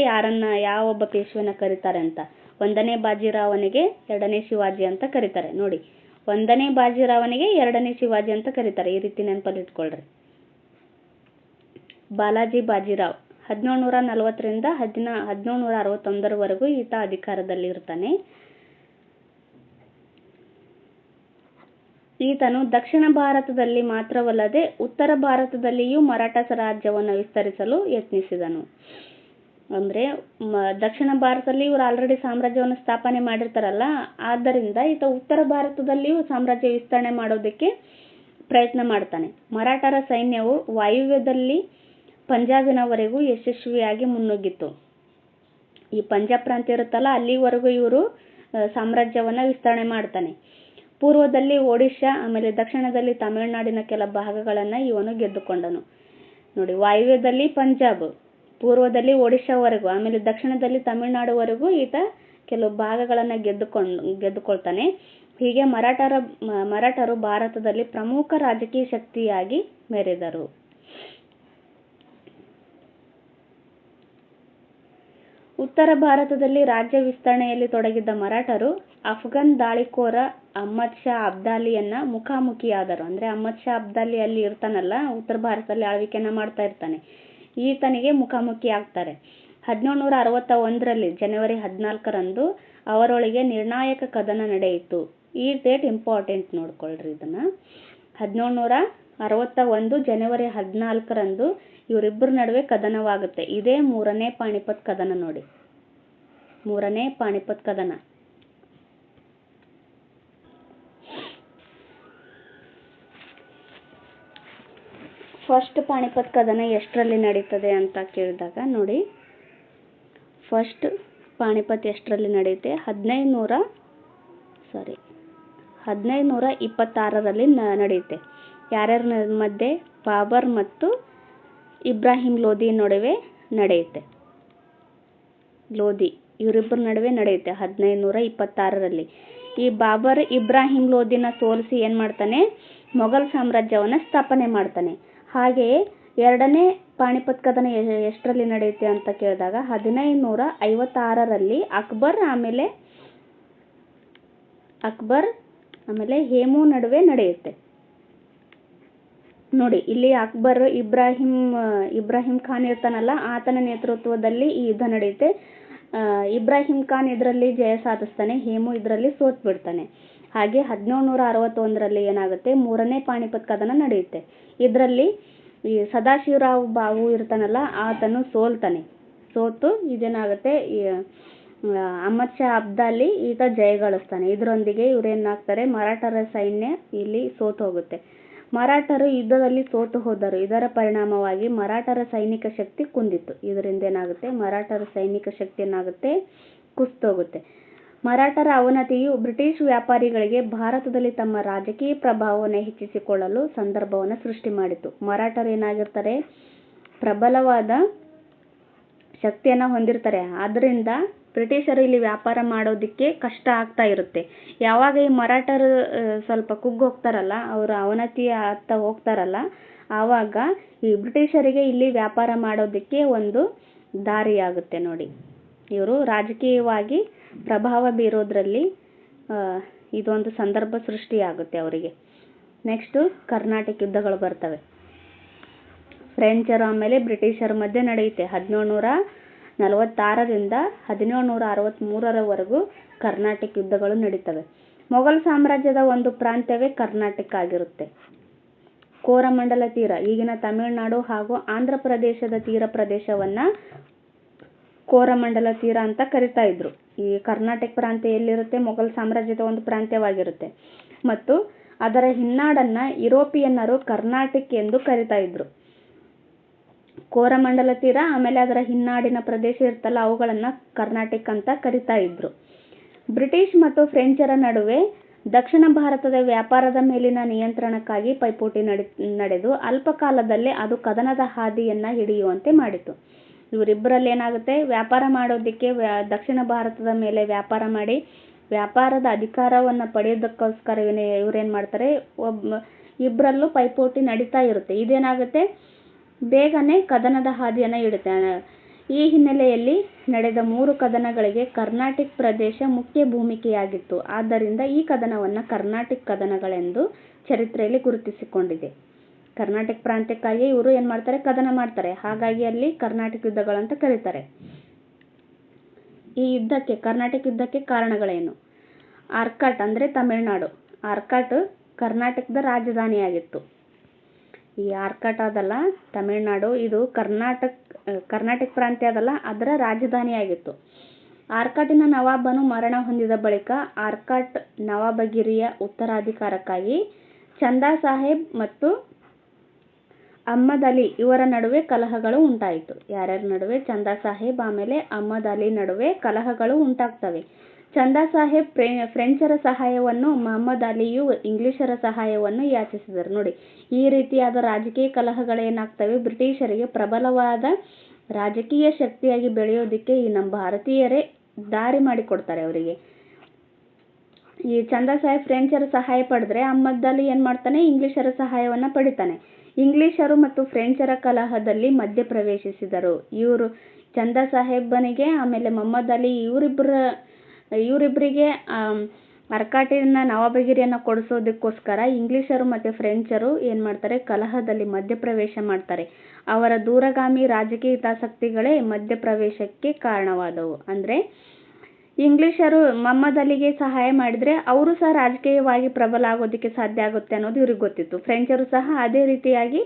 ಯಾವ ಒಬ್ಬ ಪೇಶ್ವೆನ ಕರೀತಾರೆ ಅಂತ. 1ನೇ ಬಾಜಿರಾವನಿಗೆ 2ನೇ ಶಿವಾಜಿ ಅಂತ ಕರೀತಾರೆ. ನೋಡಿ, 1ನೇ ಬಾಜಿರಾವನಿಗೆ 2ನೇ ಶಿವಾಜಿ ಅಂತ ಕರೀತಾರೆ. ಈ ರೀತಿ ನೆನಪಲ್ಲಿ ಇಟ್ಕೊಳ್ರಿ. ಬಾಲಾಜಿ ಬಾಜಿರಾವ್ 1740ರಿಂದ 1761ರವರೆಗೂ ಈತ ಅಧಿಕಾರದಲ್ಲಿ ಇರ್ತಾನೆ. ಈತನು ದಕ್ಷಿಣ ಭಾರತದಲ್ಲಿ ಮಾತ್ರವಲ್ಲದೆ ಉತ್ತರ ಭಾರತದಲ್ಲಿಯೂ ಮರಾಠ ರಾಜ್ಯವನ್ನು ವಿಸ್ತರಿಸಲು ಯತ್ನಿಸಿದನು. ಅಂದರೆ ದಕ್ಷಿಣ ಭಾರತದಲ್ಲಿ ಇವರು ಆಲ್ರೆಡಿ ಸಾಮ್ರಾಜ್ಯವನ್ನು ಸ್ಥಾಪನೆ ಮಾಡಿರ್ತಾರಲ್ಲ, ಆದ್ದರಿಂದ ಈತ ಉತ್ತರ ಭಾರತದಲ್ಲಿಯೂ ಸಾಮ್ರಾಜ್ಯ ವಿಸ್ತರಣೆ ಮಾಡೋದಕ್ಕೆ ಪ್ರಯತ್ನ ಮಾಡ್ತಾನೆ. ಮರಾಠರ ಸೈನ್ಯವು ವಾಯುವ್ಯದಲ್ಲಿ ಪಂಜಾಬಿನವರೆಗೂ ಯಶಸ್ವಿಯಾಗಿ ಮುನ್ನುಗ್ಗಿತು. ಈ ಪಂಜಾಬ್ ಪ್ರಾಂತ್ಯ ಇರುತ್ತಲ್ಲ, ಅಲ್ಲಿವರೆಗೂ ಇವರು ಸಾಮ್ರಾಜ್ಯವನ್ನು ವಿಸ್ತರಣೆ ಮಾಡ್ತಾನೆ. ಪೂರ್ವದಲ್ಲಿ ಒಡಿಶಾ, ಆಮೇಲೆ ದಕ್ಷಿಣದಲ್ಲಿ ತಮಿಳುನಾಡಿನ ಕೆಲ ಭಾಗಗಳನ್ನು ಇವನು ಗೆದ್ದುಕೊಂಡನು. ನೋಡಿ, ವಾಯುವ್ಯದಲ್ಲಿ ಪಂಜಾಬ್, ಪೂರ್ವದಲ್ಲಿ ಒಡಿಶಾವರೆಗೂ, ಆಮೇಲೆ ದಕ್ಷಿಣದಲ್ಲಿ ತಮಿಳುನಾಡುವರೆಗೂ ಈತ ಕೆಲವು ಭಾಗಗಳನ್ನು ಗೆದ್ದುಕೊಳ್ತಾನೆ. ಹೀಗೆ ಮರಾಠರು ಭಾರತದಲ್ಲಿ ಪ್ರಮುಖ ರಾಜಕೀಯ ಶಕ್ತಿಯಾಗಿ ಮೆರೆದರು. ಉತ್ತರ ಭಾರತದಲ್ಲಿ ರಾಜ್ಯ ವಿಸ್ತರಣೆಯಲ್ಲಿ ತೊಡಗಿದ್ದ ಮರಾಠರು ಅಫ್ಘನ್ ದಾಳಿಕೋರ ಅಹ್ಮದ್ ಶಾ ಅಬ್ದಾಲಿಯನ್ನ ಮುಖಾಮುಖಿಯಾದರು. ಅಂದರೆ ಅಹ್ಮದ್ ಶಾ ಅಬ್ದಾಲಿ ಅಲ್ಲಿ ಇರ್ತಾನಲ್ಲ, ಉತ್ತರ ಭಾರತದಲ್ಲಿ ಆಳ್ವಿಕೆಯನ್ನು ಮಾಡ್ತಾ ಇರ್ತಾನೆ, ಈತನಿಗೆ ಮುಖಾಮುಖಿ ಆಗ್ತಾರೆ. 1761ರಲ್ಲಿ ಜನವರಿ 14ರಂದು ಅವರೊಳಗೆ ನಿರ್ಣಾಯಕ ಕದನ ನಡೆಯಿತು. ಈ ಡೇಟ್ ಇಂಪಾರ್ಟೆಂಟ್, ನೋಡ್ಕೊಳ್ರಿ ಇದನ್ನ. 1761 ಜನವರಿ 14ರಂದು ಇವರಿಬ್ಬರ ನಡುವೆ ಕದನವಾಗುತ್ತೆ. ಇದೇ 3ನೇ ಪಾಣಿಪತ್ ಕದನ. ನೋಡಿ, 3ನೇ ಪಾಣಿಪತ್ ಕದನ. ಫಸ್ಟ್ ಪಾಣಿಪತ್ ಕದನ ಎಷ್ಟರಲ್ಲಿ ನಡೀತದೆ ಅಂತ ಕೇಳಿದಾಗ ನೋಡಿ, ಫಸ್ಟ್ ಪಾಣಿಪತ್ ಎಷ್ಟರಲ್ಲಿ ನಡೆಯುತ್ತೆ? 1526ರಲ್ಲಿ ನಡೆಯುತ್ತೆ. ಯಾರ್ಯಾರ ಮಧ್ಯೆ? ಬಾಬರ್ ಮತ್ತು ಇಬ್ರಾಹಿಂ ಲೋಧಿ ನಡುವೆ ನಡೆಯುತ್ತೆ. ಲೋಧಿ ಇವರಿಬ್ಬರ ನಡುವೆ ನಡೆಯುತ್ತೆ 1526ರಲ್ಲಿ. ಈ ಬಾಬರ್ ಇಬ್ರಾಹಿಂ ಲೋಧಿನ ಸೋಲಿಸಿ ಏನು ಮಾಡ್ತಾನೆ? ಮೊಘಲ್ ಸಾಮ್ರಾಜ್ಯವನ್ನು ಸ್ಥಾಪನೆ ಮಾಡ್ತಾನೆ. ಹಾಗೆಯೇ 2ನೇ ಪಾಣಿಪತ್ ಕದನ ಎಷ್ಟರಲ್ಲಿ ನಡೆಯುತ್ತೆ ಅಂತ ಕೇಳಿದಾಗ 1556ರಲ್ಲಿ ಅಕ್ಬರ್ ಆಮೇಲೆ ಹೇಮು ನಡುವೆ ನಡೆಯುತ್ತೆ. ನೋಡಿ, ಇಲ್ಲಿ ಅಕ್ಬರ್ ಇಬ್ರಾಹಿಂ ಖಾನ್ ಇರ್ತಾನಲ್ಲ, ಆತನ ನೇತೃತ್ವದಲ್ಲಿ ಈ ಯುದ್ಧ ನಡೆಯುತ್ತೆ. ಇಬ್ರಾಹಿಂ ಖಾನ್ ಇದರಲ್ಲಿ ಜಯ ಸಾಧಿಸ್ತಾನೆ, ಹೇಮು ಇದರಲ್ಲಿ ಸೋತ್ ಬಿಡ್ತಾನೆ. ಹಾಗೆ 1761ರಲ್ಲಿ ಏನಾಗುತ್ತೆ? 3ನೇ ಪಾಣಿಪತ್ ಕದನ ನಡೆಯುತ್ತೆ. ಇದರಲ್ಲಿ ಈ ಸದಾಶಿವರಾವ್ ಬಾವು ಇರ್ತಾನಲ್ಲ, ಆತನು ಸೋಲ್ತಾನೆ. ಸೋತು ಇದೇನಾಗುತ್ತೆ? ಅಹಮದ್ ಶಾ ಅಬ್ದಾಲಿ ಈತ ಜಯಗಳಿಸ್ತಾನೆ. ಇದರೊಂದಿಗೆ ಇವರೇನಾಗ್ತಾರೆ, ಮರಾಠರ ಸೈನ್ಯ ಇಲ್ಲಿ ಸೋತು ಹೋಗುತ್ತೆ. ಮರಾಠರು ಯುದ್ಧದಲ್ಲಿ ಸೋತು ಹೋದರು. ಇದರ ಪರಿಣಾಮವಾಗಿ ಮರಾಠರ ಸೈನಿಕ ಶಕ್ತಿ ಕುಂದಿತ್ತು. ಇದರಿಂದ ಏನಾಗುತ್ತೆ, ಮರಾಠರ ಸೈನಿಕ ಶಕ್ತಿ ಏನಾಗುತ್ತೆ, ಕುಸಿತೋಗುತ್ತೆ. ಮರಾಠರ ಅವನತಿಯು ಬ್ರಿಟಿಷ್ ವ್ಯಾಪಾರಿಗಳಿಗೆ ಭಾರತದಲ್ಲಿ ತಮ್ಮ ರಾಜಕೀಯ ಪ್ರಭಾವವನ್ನು ಹೆಚ್ಚಿಸಿಕೊಳ್ಳಲು ಸಂದರ್ಭವನ್ನು ಸೃಷ್ಟಿ ಮಾಡಿತು. ಮರಾಠರು ಏನಾಗಿರ್ತಾರೆ, ಪ್ರಬಲವಾದ ಶಕ್ತಿಯನ್ನು ಹೊಂದಿರ್ತಾರೆ. ಆದ್ದರಿಂದ ಬ್ರಿಟಿಷರು ಇಲ್ಲಿ ವ್ಯಾಪಾರ ಮಾಡೋದಕ್ಕೆ ಕಷ್ಟ ಆಗ್ತಾ ಇರುತ್ತೆ. ಯಾವಾಗ ಈ ಮರಾಠರು ಸ್ವಲ್ಪ ಕುಗ್ಗಿ ಹೋಗ್ತಾರಲ್ಲ, ಅವರು ಅವನತಿಯ ಅತ್ತ ಹೋಗ್ತಾರಲ್ಲ, ಆವಾಗ ಈ ಬ್ರಿಟಿಷರಿಗೆ ಇಲ್ಲಿ ವ್ಯಾಪಾರ ಮಾಡೋದಕ್ಕೆ ಒಂದು ದಾರಿಯಾಗುತ್ತೆ ನೋಡಿ. ಇವರು ರಾಜಕೀಯವಾಗಿ ಪ್ರಭಾವ ಬೀರೋದ್ರಲ್ಲಿ ಇದೊಂದು ಸಂದರ್ಭ ಸೃಷ್ಟಿಯಾಗುತ್ತೆ ಅವರಿಗೆ. ನೆಕ್ಸ್ಟು ಕರ್ನಾಟಕ ಯುದ್ಧಗಳು ಬರ್ತವೆ. ಫ್ರೆಂಚರು ಆಮೇಲೆ ಬ್ರಿಟಿಷರ ಮಧ್ಯೆ ನಡೆಯುತ್ತೆ. 1746ರಿಂದ 1763ರವರೆಗೂ ಕರ್ನಾಟಕ ಯುದ್ಧಗಳು ನಡೀತವೆ. ಮೊಘಲ್ ಸಾಮ್ರಾಜ್ಯದ ಒಂದು ಪ್ರಾಂತ್ಯವೇ ಕರ್ನಾಟಕ ಆಗಿರುತ್ತೆ. ಕೋರಮಂಡಲ ತೀರ, ಈಗಿನ ತಮಿಳುನಾಡು ಹಾಗೂ ಆಂಧ್ರ ಪ್ರದೇಶದ ತೀರ ಪ್ರದೇಶವನ್ನು ಕೋರಮಂಡಲ ತೀರ ಅಂತ ಕರಿತಾ ಇದ್ರು. ಈ ಕರ್ನಾಟಕ ಪ್ರಾಂತ್ಯ ಎಲ್ಲಿರುತ್ತೆ, ಮೊಘಲ್ ಸಾಮ್ರಾಜ್ಯದ ಒಂದು ಪ್ರಾಂತ್ಯವಾಗಿರುತ್ತೆ. ಮತ್ತು ಅದರ ಹಿನ್ನಾಡನ್ನ ಯುರೋಪಿಯನ್ನರು ಕರ್ನಾಟಕ ಎಂದು ಕರಿತಾ ಇದ್ರು. ಕೋರಮಂಡಲ ತೀರ ಆಮೇಲೆ ಅದರ ಹಿನ್ನಾಡಿನ ಪ್ರದೇಶ ಇರ್ತಲ್ಲ, ಅವುಗಳನ್ನು ಕರ್ನಾಟಕ ಅಂತ ಕರಿತಾ ಇದ್ರು. ಬ್ರಿಟಿಷ್ ಮತ್ತು ಫ್ರೆಂಚರ ನಡುವೆ ದಕ್ಷಿಣ ಭಾರತದ ವ್ಯಾಪಾರದ ಮೇಲಿನ ನಿಯಂತ್ರಣಕ್ಕಾಗಿ ಪೈಪೋಟಿ ನಡೆದು ಅಲ್ಪ ಕಾಲದಲ್ಲೇ ಅದು ಕದನದ ಹಾದಿಯನ್ನ ಹಿಡಿಯುವಂತೆ ಮಾಡಿತು. ಇವರಿಬ್ಬರಲ್ಲಿ ಏನಾಗುತ್ತೆ, ವ್ಯಾಪಾರ ಮಾಡೋದಕ್ಕೆ ದಕ್ಷಿಣ ಭಾರತದ ಮೇಲೆ ವ್ಯಾಪಾರ ಮಾಡಿ ವ್ಯಾಪಾರದ ಅಧಿಕಾರವನ್ನು ಪಡೆಯೋದಕ್ಕೋಸ್ಕರ ಇವ್ರೇನು ಮಾಡ್ತಾರೆ, ಇಬ್ಬರಲ್ಲೂ ಪೈಪೋಟಿ ನಡೀತಾ ಇರುತ್ತೆ. ಇದೇನಾಗುತ್ತೆ, ಬೇಗನೆ ಕದನದ ಹಾದಿಯನ್ನು ಹಿಡುತ್ತೆ. ಈ ಹಿನ್ನೆಲೆಯಲ್ಲಿ ನಡೆದ 3 ಕದನಗಳಿಗೆ ಕರ್ನಾಟಕ ಪ್ರದೇಶ ಮುಖ್ಯ ಭೂಮಿಕೆಯಾಗಿತ್ತು. ಆದ್ದರಿಂದ ಈ ಕದನವನ್ನು ಕರ್ನಾಟಕ ಕದನಗಳೆಂದು ಚರಿತ್ರೆಯಲ್ಲಿ ಗುರುತಿಸಿಕೊಂಡಿದೆ. ಕರ್ನಾಟಕ ಪ್ರಾಂತ್ಯಕ್ಕಾಗಿ ಇವರು ಏನು ಮಾಡ್ತಾರೆ, ಕದನ ಮಾಡ್ತಾರೆ. ಹಾಗಾಗಿ ಅಲ್ಲಿ ಕರ್ನಾಟಕ ಯುದ್ಧಗಳಂತ ಕರೀತಾರೆ. ಈ ಯುದ್ಧಕ್ಕೆ, ಕರ್ನಾಟಕ ಯುದ್ಧಕ್ಕೆ ಕಾರಣಗಳೇನು? ಆರ್ಕಾಟ್ ಅಂದರೆ ತಮಿಳುನಾಡು. ಆರ್ಕಾಟ್ ಕರ್ನಾಟಕದ ರಾಜಧಾನಿಯಾಗಿತ್ತು. ಈ ಆರ್ಕಾಟ್ ಅದಲ್ಲ, ತಮಿಳುನಾಡು, ಇದು ಕರ್ನಾಟಕ ಪ್ರಾಂತ್ಯ ಅದಲ್ಲ, ಅದರ ರಾಜಧಾನಿಯಾಗಿತ್ತು. ಆರ್ಕಾಟಿನ ನವಾಬನು ಮರಣ ಹೊಂದಿದ ಬಳಿಕ ಆರ್ಕಾಟ್ ನವಾಬಗಿರಿಯ ಉತ್ತರಾಧಿಕಾರಕ್ಕಾಗಿ ಚಂದಾ ಸಾಹೇಬ್ ಮತ್ತು ಅಹ್ಮದ್ ಅಲಿ ಇವರ ನಡುವೆ ಕಲಹಗಳು ಉಂಟಾಯಿತು. ಯಾರ್ಯಾರ ನಡುವೆ? ಚಂದಾ ಸಾಹೇಬ್ ಆಮೇಲೆ ಅಹ್ಮದ್ ಅಲಿ ನಡುವೆ ಕಲಹಗಳು ಉಂಟಾಗ್ತವೆ. ಚಂದಾ ಸಾಹೇಬ್ ಫ್ರೆಂಚರ ಸಹಾಯವನ್ನು, ಮಹಮ್ಮದ್ ಅಲಿಯು ಇಂಗ್ಲಿಷರ ಸಹಾಯವನ್ನು ಯಾಚಿಸಿದರು. ನೋಡಿ, ಈ ರೀತಿಯಾದ ರಾಜಕೀಯ ಕಲಹಗಳೇನಾಗ್ತವೆ, ಬ್ರಿಟಿಷರಿಗೆ ಪ್ರಬಲವಾದ ರಾಜಕೀಯ ಶಕ್ತಿಯಾಗಿ ಬೆಳೆಯೋದಕ್ಕೆ ಈ ನಮ್ಮ ಭಾರತೀಯರೇ ದಾರಿ ಮಾಡಿಕೊಡ್ತಾರೆ ಅವರಿಗೆ. ಈ ಚಂದಾ ಸಾಹೇಬ್ ಫ್ರೆಂಚರ ಸಹಾಯ ಪಡೆದ್ರೆ ಅಹ್ಮದ್ ಅಲಿ ಏನು ಮಾಡ್ತಾನೆ, ಇಂಗ್ಲಿಷರ ಸಹಾಯವನ್ನು ಪಡಿತಾನೆ. ಇಂಗ್ಲಿಷರು ಮತ್ತು ಫ್ರೆಂಚರ ಕಲಹದಲ್ಲಿ ಮಧ್ಯ ಪ್ರವೇಶಿಸಿದರು. ಇವರು ಚಂದಾ ಸಾಹೇಬನಿಗೆ ಆಮೇಲೆ ಮಹಮ್ಮದ್ ಅಲಿ ಇವರಿಬ್ಬರಿಗೆ ಆರ್ಕಾಟಿನ ನವಾಬಗಿರಿಯನ್ನು ಕೊಡಿಸೋದಕ್ಕೋಸ್ಕರ ಇಂಗ್ಲಿಷರು ಮತ್ತು ಫ್ರೆಂಚರು ಏನು ಮಾಡ್ತಾರೆ, ಕಲಹದಲ್ಲಿ ಮಧ್ಯಪ್ರವೇಶ ಮಾಡ್ತಾರೆ. ಅವರ ದೂರಗಾಮಿ ರಾಜಕೀಯ ಹಿತಾಸಕ್ತಿಗಳೇ ಮಧ್ಯಪ್ರವೇಶಕ್ಕೆ ಕಾರಣವಾದವು. ಅಂದರೆ ಇಂಗ್ಲಿಷರು ಮಹಮ್ಮದ್ ಅಲಿಗೆ ಸಹಾಯ ಮಾಡಿದರೆ ಅವರು ಸಹ ರಾಜಕೀಯವಾಗಿ ಪ್ರಬಲ ಆಗೋದಕ್ಕೆ ಸಾಧ್ಯ ಆಗುತ್ತೆ ಅನ್ನೋದು ಇವ್ರಿಗೆ ಗೊತ್ತಿತ್ತು. ಫ್ರೆಂಚರು ಸಹ ಅದೇ ರೀತಿಯಾಗಿ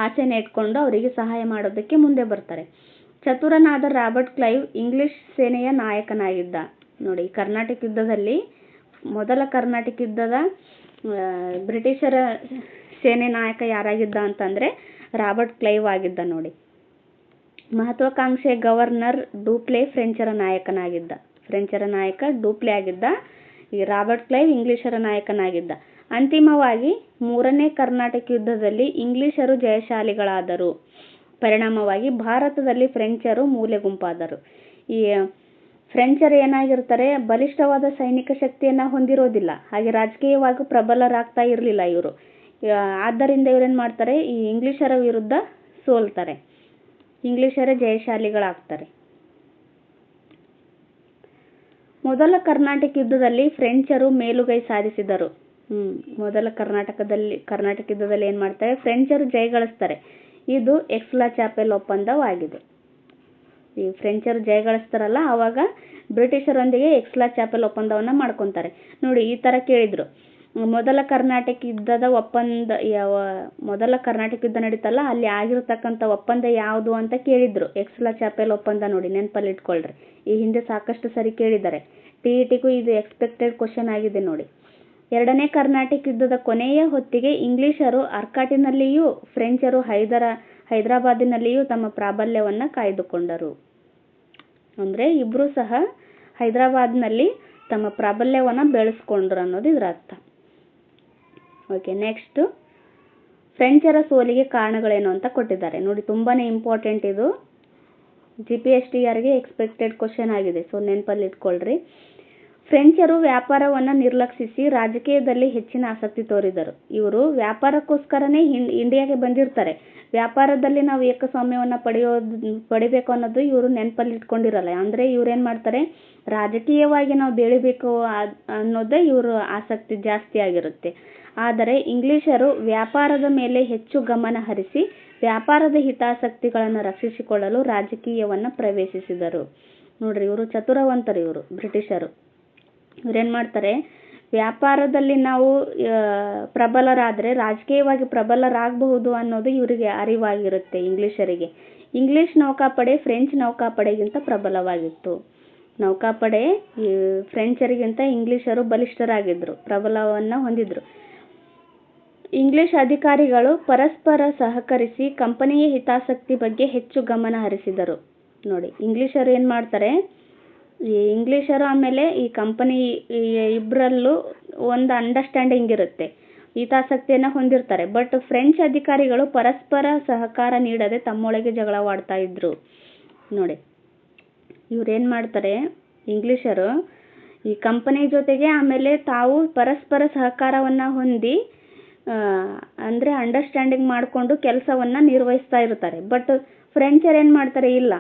ಆಸೆನ ಇಟ್ಕೊಂಡು ಅವರಿಗೆ ಸಹಾಯ ಮಾಡೋದಕ್ಕೆ ಮುಂದೆ ಬರ್ತಾರೆ. ಚತುರನಾದ ರಾಬರ್ಟ್ ಕ್ಲೈವ್ ಇಂಗ್ಲಿಷ್ ಸೇನೆಯ ನಾಯಕನಾಗಿದ್ದ. ನೋಡಿ, ಕರ್ನಾಟಕ ಯುದ್ಧದಲ್ಲಿ, ಮೊದಲ ಕರ್ನಾಟಕ ಯುದ್ಧದ ಬ್ರಿಟಿಷರ ಸೇನೆ ನಾಯಕ ಯಾರಾಗಿದ್ದ ಅಂತಂದರೆ ರಾಬರ್ಟ್ ಕ್ಲೈವ್ ಆಗಿದ್ದ. ನೋಡಿ, ಮಹತ್ವಾಕಾಂಕ್ಷೆ ಗವರ್ನರ್ ಡೂಪ್ಲೆ ಫ್ರೆಂಚರ ನಾಯಕ ಡೂಪ್ಲೆ ಆಗಿದ್ದ. ಈ ರಾಬರ್ಟ್ ಕ್ಲೈವ್ ಇಂಗ್ಲಿಷರ ನಾಯಕನಾಗಿದ್ದ. ಅಂತಿಮವಾಗಿ 3ನೇ ಕರ್ನಾಟಕ ಯುದ್ಧದಲ್ಲಿ ಇಂಗ್ಲಿಷರು ಜಯಶಾಲಿಗಳಾದರು. ಪರಿಣಾಮವಾಗಿ ಭಾರತದಲ್ಲಿ ಫ್ರೆಂಚರು ಮೂಲೆ ಗುಂಪಾದರು. ಈ ಫ್ರೆಂಚರು ಏನಾಗಿರ್ತಾರೆ, ಬಲಿಷ್ಠವಾದ ಸೈನಿಕ ಶಕ್ತಿಯನ್ನು ಹೊಂದಿರೋದಿಲ್ಲ, ಹಾಗೆ ರಾಜಕೀಯವಾಗಿ ಪ್ರಬಲರಾಗ್ತಾ ಇರಲಿಲ್ಲ ಇವರು. ಆದ್ದರಿಂದ ಇವರೇನು ಮಾಡ್ತಾರೆ, ಈ ಇಂಗ್ಲಿಷರ ವಿರುದ್ಧ ಸೋಲ್ತಾರೆ. ಇಂಗ್ಲಿಷರೇ ಜಯಶಾಲಿಗಳಾಗ್ತಾರೆ. ಮೊದಲ ಕರ್ನಾಟಕ ಯುದ್ಧದಲ್ಲಿ ಫ್ರೆಂಚರು ಮೇಲುಗೈ ಸಾಧಿಸಿದರು. ಮೊದಲ ಕರ್ನಾಟಕ ಯುದ್ಧದಲ್ಲಿ ಏನು ಮಾಡ್ತಾರೆ, ಫ್ರೆಂಚರು ಜಯಗಳಿಸ್ತಾರೆ. ಇದು ಎಕ್ಸ್ಲಾ ಚಾಪೆಲ್ ಒಪ್ಪಂದವಾಗಿದೆ. ಈ ಫ್ರೆಂಚರು ಜಯಗಳಿಸ್ತಾರಲ್ಲ, ಆವಾಗ ಬ್ರಿಟಿಷರೊಂದಿಗೆ ಎಕ್ಸ್ಲಾ ಚಾಪೆಲ್ ಒಪ್ಪಂದವನ್ನು ಮಾಡ್ಕೊತಾರೆ. ನೋಡಿ, ಈ ಥರ ಕೇಳಿದ್ರು, ಮೊದಲ ಕರ್ನಾಟಕ ಯುದ್ಧದ ಒಪ್ಪಂದ ಮೊದಲ ಕರ್ನಾಟಕ ಯುದ್ಧ ನಡೀತಲ್ಲ ಅಲ್ಲಿ ಆಗಿರ್ತಕ್ಕಂಥ ಒಪ್ಪಂದ ಯಾವುದು ಅಂತ ಕೇಳಿದ್ರು. ಎಕ್ಸ್ಲಾ ಚಾಪೆಲ್ ಒಪ್ಪಂದ ನೋಡಿ, ನೆನಪಲ್ಲಿ ಇಟ್ಕೊಳ್ರಿ. ಈ ಹಿಂದೆ ಸಾಕಷ್ಟು ಸರಿ ಕೇಳಿದ್ದಾರೆ. TETಗೂ ಇದು ಎಕ್ಸ್ಪೆಕ್ಟೆಡ್ ಕ್ವಶನ್ ಆಗಿದೆ ನೋಡಿ. ಎರಡನೇ ಕರ್ನಾಟಕ ಯುದ್ಧದ ಕೊನೆಯ ಹೊತ್ತಿಗೆ ಇಂಗ್ಲಿಷರು ಆರ್ಕಾಟಿನಲ್ಲಿಯೂ ಫ್ರೆಂಚರು ಹೈದರಾಬಾದಿನಲ್ಲಿಯೂ ತಮ್ಮ ಪ್ರಾಬಲ್ಯವನ್ನು ಕಾಯ್ದುಕೊಂಡರು. ಅಂದರೆ ಇಬ್ಬರೂ ಸಹ ಹೈದರಾಬಾದ್ನಲ್ಲಿ ತಮ್ಮ ಪ್ರಾಬಲ್ಯವನ್ನು ಬೆಳೆಸ್ಕೊಂಡ್ರು ಅನ್ನೋದು ಇದರ ಅರ್ಥ. ಓಕೆ, ನೆಕ್ಸ್ಟ್ ಫ್ರೆಂಚರ ಸೋಲಿಗೆ ಕಾರಣಗಳೇನು ಅಂತ ಕೊಟ್ಟಿದ್ದಾರೆ ನೋಡಿ. ತುಂಬಾ ಇಂಪಾರ್ಟೆಂಟ್ ಇದು. GPSTRಗೆ ಎಕ್ಸ್ಪೆಕ್ಟೆಡ್ ಕ್ವಶನ್ ಆಗಿದೆ. ಸೊ ನೆನಪಲ್ಲಿ ಇಟ್ಕೊಳ್ರಿ. ಫ್ರೆಂಚರು ವ್ಯಾಪಾರವನ್ನು ನಿರ್ಲಕ್ಷಿಸಿ ರಾಜಕೀಯದಲ್ಲಿ ಹೆಚ್ಚಿನ ಆಸಕ್ತಿ ತೋರಿದರು. ಇವರು ವ್ಯಾಪಾರಕ್ಕೋಸ್ಕರನೇ ಇಂಡಿಯಾಗೆ ಬಂದಿರ್ತಾರೆ. ವ್ಯಾಪಾರದಲ್ಲಿ ನಾವು ಏಕಸ್ವಾಮ್ಯವನ್ನು ಪಡಿಬೇಕು ಅನ್ನೋದು ಇವರು ನೆನಪಲ್ಲಿ ಇಟ್ಕೊಂಡಿರಲ್ಲ. ಅಂದರೆ ಇವ್ರೇನು ಮಾಡ್ತಾರೆ, ರಾಜಕೀಯವಾಗಿ ನಾವು ಬೆಳಿಬೇಕು ಅನ್ನೋದೇ ಇವರು ಆಸಕ್ತಿ ಜಾಸ್ತಿ ಆಗಿರುತ್ತೆ. ಆದರೆ ಇಂಗ್ಲಿಷರು ವ್ಯಾಪಾರದ ಮೇಲೆ ಹೆಚ್ಚು ಗಮನ ಹರಿಸಿ ವ್ಯಾಪಾರದ ಹಿತಾಸಕ್ತಿಗಳನ್ನು ರಕ್ಷಿಸಿಕೊಳ್ಳಲು ರಾಜಕೀಯವನ್ನು ಪ್ರವೇಶಿಸಿದರು. ನೋಡ್ರಿ, ಇವರು ಚತುರವಂತರು. ಇವರು ಬ್ರಿಟಿಷರು ಇವರೇನು ಮಾಡ್ತಾರೆ, ವ್ಯಾಪಾರದಲ್ಲಿ ನಾವು ಪ್ರಬಲರಾದರೆ ರಾಜಕೀಯವಾಗಿ ಪ್ರಬಲರಾಗಬಹುದು ಅನ್ನೋದು ಇವರಿಗೆ ಅರಿವಾಗಿರುತ್ತೆ. ಇಂಗ್ಲಿಷರಿಗೆ ಇಂಗ್ಲಿಷ್ ನೌಕಾಪಡೆ ಫ್ರೆಂಚ್ ನೌಕಾಪಡೆಗಿಂತ ಪ್ರಬಲವಾಗಿತ್ತು. ನೌಕಾಪಡೆ ಫ್ರೆಂಚರಿಗಿಂತ ಇಂಗ್ಲಿಷರು ಬಲಿಷ್ಠರಾಗಿದ್ದರು, ಪ್ರಬಲವನ್ನು ಹೊಂದಿದ್ರು. ಇಂಗ್ಲಿಷ್ ಅಧಿಕಾರಿಗಳು ಪರಸ್ಪರ ಸಹಕರಿಸಿ ಕಂಪನಿಯ ಹಿತಾಸಕ್ತಿ ಬಗ್ಗೆ ಹೆಚ್ಚು ಗಮನ ಹರಿಸಿದರು. ನೋಡಿ, ಇಂಗ್ಲಿಷರು ಏನು ಮಾಡ್ತಾರೆ, ಈ ಇಂಗ್ಲಿಷರು ಆಮೇಲೆ ಈ ಕಂಪನಿ ಇಬ್ಬರಲ್ಲೂ ಒಂದು ಅಂಡರ್ಸ್ಟ್ಯಾಂಡಿಂಗ್ ಇರುತ್ತೆ, ಹಿತಾಸಕ್ತಿಯನ್ನು ಹೊಂದಿರ್ತಾರೆ. ಬಟ್ ಫ್ರೆಂಚ್ ಅಧಿಕಾರಿಗಳು ಪರಸ್ಪರ ಸಹಕಾರ ನೀಡದೆ ತಮ್ಮೊಳಗೆ ಜಗಳವಾಡ್ತಾ ಇದ್ರು. ನೋಡಿ, ಇವ್ರೇನು ಮಾಡ್ತಾರೆ, ಇಂಗ್ಲಿಷರು ಈ ಕಂಪನಿ ಜೊತೆಗೆ ಆಮೇಲೆ ತಾವು ಪರಸ್ಪರ ಸಹಕಾರವನ್ನು ಹೊಂದಿ ಅಂದರೆ ಅಂಡರ್ಸ್ಟ್ಯಾಂಡಿಂಗ್ ಮಾಡಿಕೊಂಡು ಕೆಲಸವನ್ನು ನಿರ್ವಹಿಸ್ತಾ ಇರ್ತಾರೆ. ಬಟ್ ಫ್ರೆಂಚರು ಏನು ಮಾಡ್ತಾರೆ, ಇಲ್ಲ,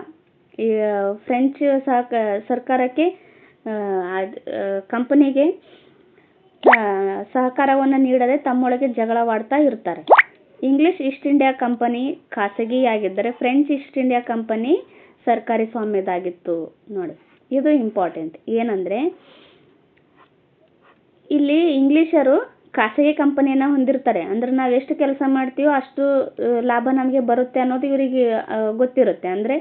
ಈ ಫ್ರೆಂಚ್ ಸರ್ಕಾರಕ್ಕೆ ಕಂಪನಿಗೆ ಸಹಕಾರವನ್ನು ನೀಡದೆ ತಮ್ಮೊಳಗೆ ಜಗಳವಾಡ್ತಾ ಇರ್ತಾರೆ. ಇಂಗ್ಲಿಷ್ ಈಸ್ಟ್ ಇಂಡಿಯಾ ಕಂಪನಿ ಖಾಸಗಿಯಾಗಿದ್ದರೆ ಫ್ರೆಂಚ್ ಈಸ್ಟ್ ಇಂಡಿಯಾ ಕಂಪನಿ ಸರ್ಕಾರಿ ಸ್ವಾಮ್ಯದಾಗಿತ್ತು. ನೋಡಿ, ಇದು ಇಂಪಾರ್ಟೆಂಟ್. ಏನಂದರೆ ಇಲ್ಲಿ ಇಂಗ್ಲಿಷರು ಖಾಸಗಿ ಕಂಪನಿಯನ್ನು ಹೊಂದಿರ್ತಾರೆ. ಅಂದರೆ ನಾವು ಎಷ್ಟು ಕೆಲಸ ಮಾಡ್ತೀವೋ ಅಷ್ಟು ಲಾಭ ನಮಗೆ ಬರುತ್ತೆ ಅನ್ನೋದು ಇವರಿಗೆ ಗೊತ್ತಿರುತ್ತೆ. ಅಂದರೆ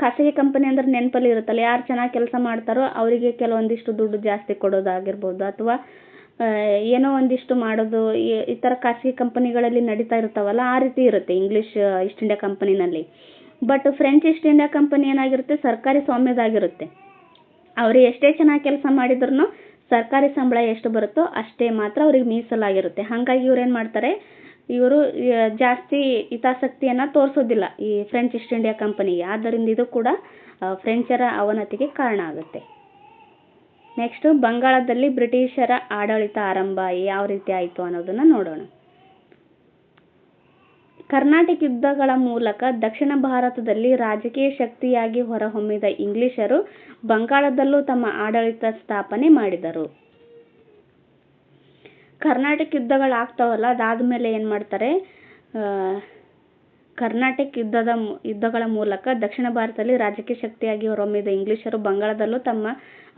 ಖಾಸಗಿ ಕಂಪನಿ ಅಂದ್ರೆ ನೆನಪಲ್ಲಿ ಇರುತ್ತಲ್ಲ, ಯಾರು ಚೆನ್ನಾಗಿ ಕೆಲಸ ಮಾಡ್ತಾರೋ ಅವರಿಗೆ ಕೆಲವೊಂದಿಷ್ಟು ದುಡ್ಡು ಜಾಸ್ತಿ ಕೊಡೋದಾಗಿರ್ಬೋದು, ಅಥವಾ ಏನೋ ಒಂದಿಷ್ಟು ಮಾಡೋದು, ಈ ಥರ ಖಾಸಗಿ ಕಂಪನಿಗಳಲ್ಲಿ ನಡೀತಾ ಇರ್ತಾವಲ್ಲ, ಆ ರೀತಿ ಇರುತ್ತೆ ಇಂಗ್ಲಿಷ್ ಈಸ್ಟ್ ಇಂಡಿಯಾ ಕಂಪನಿನಲ್ಲಿ. But French East India company ಏನಾಗಿರುತ್ತೆ, ಸರ್ಕಾರಿ ಸ್ವಾಮ್ಯದಾಗಿರುತ್ತೆ. ಅವರು ಎಷ್ಟೇ ಚೆನ್ನಾಗಿ ಕೆಲಸ ಮಾಡಿದ್ರು ಸರ್ಕಾರಿ ಸಂಬಳ ಎಷ್ಟು ಬರುತ್ತೋ ಅಷ್ಟೇ ಮಾತ್ರ ಅವ್ರಿಗೆ ಮೀಸಲಾಗಿರುತ್ತೆ. ಹಾಗಾಗಿ ಇವ್ರೇನು ಮಾಡ್ತಾರೆ, ಇವರು ಜಾಸ್ತಿ ಹಿತಾಸಕ್ತಿಯನ್ನು ತೋರಿಸೋದಿಲ್ಲ ಈ ಫ್ರೆಂಚ್ ಈಸ್ಟ್ ಇಂಡಿಯಾ ಕಂಪನಿಗೆ. ಆದ್ದರಿಂದ ಇದು ಕೂಡ ಫ್ರೆಂಚರ ಅವನತಿಗೆ ಕಾರಣ ಆಗುತ್ತೆ. ನೆಕ್ಸ್ಟ್, ಬಂಗಾಳದಲ್ಲಿ ಬ್ರಿಟಿಷರ ಆಡಳಿತ ಆರಂಭ ಯಾವ ರೀತಿ ಆಯಿತು ಅನ್ನೋದನ್ನು ನೋಡೋಣ. ಕರ್ನಾಟಕ ಯುದ್ಧಗಳ ಮೂಲಕ ದಕ್ಷಿಣ ಭಾರತದಲ್ಲಿ ರಾಜಕೀಯ ಶಕ್ತಿಯಾಗಿ ಹೊರಹೊಮ್ಮಿದ ಇಂಗ್ಲಿಷರು ಬಂಗಾಳದಲ್ಲೂ ತಮ್ಮ ಆಡಳಿತ ಸ್ಥಾಪನೆ ಮಾಡಿದರು. ಕರ್ನಾಟಕ ಯುದ್ಧಗಳಾಗ್ತಾವಲ್ಲ, ಅದಾದಮೇಲೆ ಏನು ಮಾಡ್ತಾರೆ, ಕರ್ನಾಟಕ ಯುದ್ಧಗಳ ಮೂಲಕ ದಕ್ಷಿಣ ಭಾರತದಲ್ಲಿ ರಾಜಕೀಯ ಶಕ್ತಿಯಾಗಿ ಹೊರಹೊಮ್ಮಿದ ಇಂಗ್ಲಿಷರು ಬಂಗಾಳದಲ್ಲೂ ತಮ್ಮ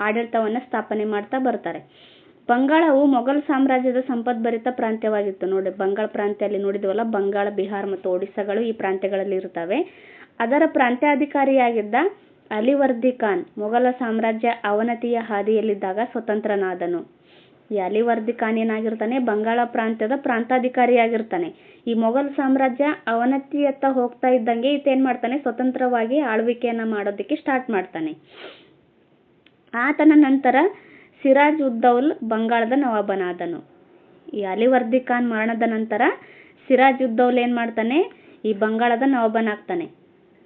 ಆಡಳಿತವನ್ನು ಸ್ಥಾಪನೆ ಮಾಡ್ತಾ ಬರ್ತಾರೆ. ಬಂಗಾಳವು ಮೊಘಲ್ ಸಾಮ್ರಾಜ್ಯದ ಸಂಪದ್ಭರಿತ ಪ್ರಾಂತ್ಯವಾಗಿತ್ತು. ನೋಡಿ, ಬಂಗಾಳ ಪ್ರಾಂತ್ಯ ಅಲ್ಲಿ ನೋಡಿದ್ವಲ್ಲ, ಬಂಗಾಳ, ಬಿಹಾರ್ ಮತ್ತು ಒಡಿಸ್ಸಾಗಳು ಈ ಪ್ರಾಂತ್ಯಗಳಲ್ಲಿ ಇರ್ತವೆ. ಅದರ ಪ್ರಾಂತ್ಯಾಧಿಕಾರಿಯಾಗಿದ್ದ ಅಲಿವರ್ದಿ ಖಾನ್ ಮೊಘಲ ಸಾಮ್ರಾಜ್ಯ ಅವನತಿಯ ಹಾದಿಯಲ್ಲಿದ್ದಾಗ ಸ್ವತಂತ್ರನಾದನು. ಈ ಅಲಿವರ್ದಿ ಖಾನ್ ಏನಾಗಿರ್ತಾನೆ, ಬಂಗಾಳ ಪ್ರಾಂತ್ಯದ ಪ್ರಾಂತಾಧಿಕಾರಿಯಾಗಿರ್ತಾನೆ. ಈ ಮೊಘಲ್ ಸಾಮ್ರಾಜ್ಯ ಅವನತಿಯತ್ತ ಹೋಗ್ತಾ ಇದ್ದಂಗೆ ಈತೇನು ಮಾಡ್ತಾನೆ, ಸ್ವತಂತ್ರವಾಗಿ ಆಳ್ವಿಕೆಯನ್ನು ಮಾಡೋದಕ್ಕೆ ಸ್ಟಾರ್ಟ್ ಮಾಡ್ತಾನೆ. ಆತನ ನಂತರ ಸಿರಾಜ್ ಉದ್ದೌಲ್ ಬಂಗಾಳದ ನವಾಬನಾದನು. ಈ ಅಲಿವರ್ದಿ ಖಾನ್ ಮರಣದ ನಂತರ ಸಿರಾಜ್ ಉದ್ದೌಲ್ ಏನು ಮಾಡ್ತಾನೆ, ಈ ಬಂಗಾಳದ ನವಾಬನಾಗ್ತಾನೆ.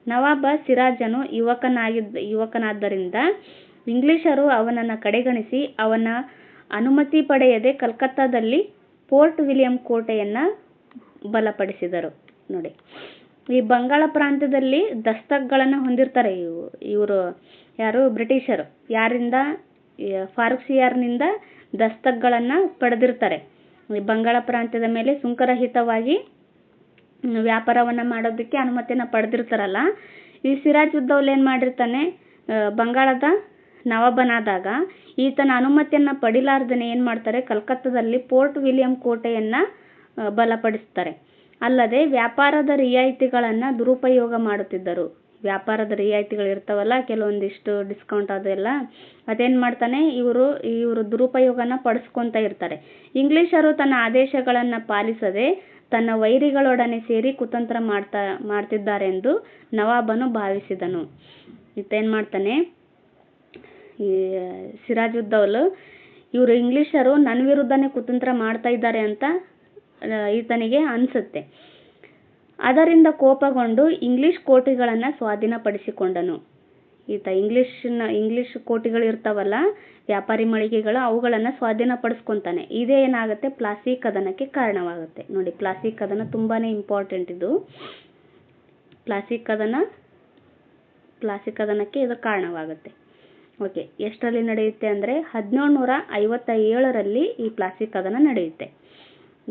ನವಾಬ ಸಿರಾಜನು ಯುವಕನಾದ್ದರಿಂದ ಇಂಗ್ಲಿಷರು ಅವನನ್ನು ಕಡೆಗಣಿಸಿ ಅವನ ಅನುಮತಿ ಪಡೆಯದೆ ಕಲ್ಕತ್ತಾದಲ್ಲಿ ಫೋರ್ಟ್ ವಿಲಿಯಂ ಕೋಟೆಯನ್ನು ಬಲಪಡಿಸಿದರು. ನೋಡಿ, ಈ ಬಂಗಾಳ ಪ್ರಾಂತ್ಯದಲ್ಲಿ ದಸ್ತಕ್ಗಳನ್ನು ಹೊಂದಿರ್ತಾರೆ ಇವರು ಯಾರು, ಬ್ರಿಟಿಷರು. ಯಾರಿಂದ, ಫಾರೂಕ್ಸಿಯಾರ್ನಿಂದ ದಸ್ತಕ್ಗಳನ್ನು ಪಡೆದಿರ್ತಾರೆ. ಈ ಬಂಗಾಳ ಪ್ರಾಂತ್ಯದ ಮೇಲೆ ಸುಂಕರಹಿತವಾಗಿ ವ್ಯಾಪಾರವನ್ನು ಮಾಡೋದಕ್ಕೆ ಅನುಮತಿಯನ್ನು ಪಡೆದಿರ್ತಾರಲ್ಲ, ಈ ಸಿರಾಜ್ ಉದ್ದೌಲ್ ಏನು ಮಾಡಿರ್ತಾನೆ, ಬಂಗಾಳದ ನವಾಬನಾದಾಗ ಈತನ ಅನುಮತಿಯನ್ನು ಪಡಿಲಾರ್ದೇ ಏನು ಮಾಡ್ತಾರೆ, ಕಲ್ಕತ್ತಾದಲ್ಲಿ ಫೋರ್ಟ್ ವಿಲಿಯಂ ಕೋಟೆಯನ್ನು ಬಲಪಡಿಸ್ತಾರೆ. ಅಲ್ಲದೆ ವ್ಯಾಪಾರದ ರಿಯಾಯಿತಿಗಳನ್ನು ದುರುಪಯೋಗ ಮಾಡುತ್ತಿದ್ದರು. ವ್ಯಾಪಾರದ ರಿಯಾಯಿತಿಗಳು ಇರ್ತಾವಲ್ಲ, ಕೆಲವೊಂದಿಷ್ಟು ಡಿಸ್ಕೌಂಟ್ ಅದೆಲ್ಲ, ಅದೇನು ಮಾಡ್ತಾನೆ ಇವರು ದುರುಪಯೋಗನ ಪಡಿಸ್ಕೊತಾ ಇರ್ತಾರೆ. ಇಂಗ್ಲಿಷರು ತನ್ನ ಆದೇಶಗಳನ್ನು ಪಾಲಿಸದೆ ತನ್ನ ವೈರಿಗಳೊಡನೆ ಸೇರಿ ಕುತಂತ್ರ ಮಾಡ್ತಿದ್ದಾರೆಂದು ನವಾಬನು ಭಾವಿಸಿದನು. ಈತೇನು ಮಾಡ್ತಾನೆ, ಈ ಸಿರಾಜುದ್ದೌಲ್ ಇವರು ಇಂಗ್ಲಿಷರು ನನ್ನ ವಿರುದ್ಧನೇ ಕುತಂತ್ರ ಮಾಡ್ತಾ ಇದ್ದಾರೆ ಅಂತ ಈತನಿಗೆ ಅನಿಸುತ್ತೆ. ಅದರಿಂದ ಕೋಪಗೊಂಡು ಇಂಗ್ಲಿಷ್ ಕೋಟೆಗಳನ್ನು ಸ್ವಾಧೀನಪಡಿಸಿಕೊಂಡನು. ಈತ ಇಂಗ್ಲಿಷ್ ಕೋಟೆಗಳು ಇರ್ತಾವಲ್ಲ, ವ್ಯಾಪಾರಿ ಮಳಿಗೆಗಳು, ಅವುಗಳನ್ನು ಸ್ವಾಧೀನಪಡಿಸ್ಕೊತಾನೆ. ಇದೇ ಏನಾಗುತ್ತೆ, ಪ್ಲಾಸಿ ಕದನಕ್ಕೆ ಕಾರಣವಾಗುತ್ತೆ. ನೋಡಿ, ಪ್ಲಾಸಿ ಕದನ ತುಂಬಾ ಇಂಪಾರ್ಟೆಂಟ್. ಇದು ಪ್ಲಾಸಿ ಕದನಕ್ಕೆ ಇದು ಕಾರಣವಾಗುತ್ತೆ. ಓಕೆ, ಎಷ್ಟರಲ್ಲಿ ನಡೆಯುತ್ತೆ ಅಂದರೆ 1757ರಲ್ಲಿ ಈ ಪ್ಲಾಸಿ ಕದನ ನಡೆಯುತ್ತೆ.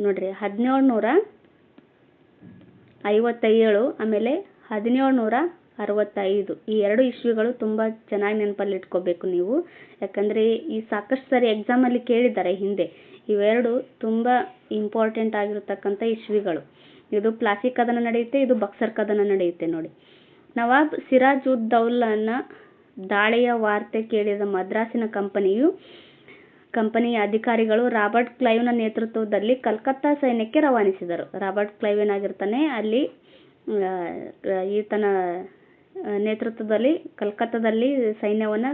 ನೋಡ್ರಿ, 1757 ಆಮೇಲೆ 1765 ಈ ಎರಡು ಇಸ್ವಿಗಳು ತುಂಬ ಚೆನ್ನಾಗಿ ನೆನಪಲ್ಲಿ ಇಟ್ಕೋಬೇಕು ನೀವು. ಯಾಕಂದರೆ ಈ ಸಾಕಷ್ಟು ಸರಿ ಎಕ್ಸಾಮಲ್ಲಿ ಕೇಳಿದ್ದಾರೆ ಹಿಂದೆ. ಇವೆರಡು ತುಂಬ ಇಂಪಾರ್ಟೆಂಟ್ ಆಗಿರತಕ್ಕಂಥ ಇಸ್ವಿಗಳು. ಇದು ಪ್ಲಾಸಿ ಕದನ ನಡೆಯುತ್ತೆ, ಇದು ಬಕ್ಸರ್ ಕದನ ನಡೆಯುತ್ತೆ. ನೋಡಿ, ನವಾಬ್ ಸಿರಾಜುದ್ದೌಲನ ದಾಳಿಯ ವಾರ್ತೆ ಕೇಳಿದ ಮದ್ರಾಸಿನ ಕಂಪನಿಯ ಅಧಿಕಾರಿಗಳು ರಾಬರ್ಟ್ ಕ್ಲೈವ್ನ ನೇತೃತ್ವದಲ್ಲಿ ಕಲ್ಕತ್ತಾ ಸೈನ್ಯಕ್ಕೆ ರವಾನಿಸಿದರು. ರಾಬರ್ಟ್ ಕ್ಲೈವ್ ಏನಾಗಿರ್ತಾನೆ, ಅಲ್ಲಿ ಈತನ ನೇತೃತ್ವದಲ್ಲಿ ಕಲ್ಕತ್ತಾದಲ್ಲಿ ಸೈನ್ಯವನ್ನು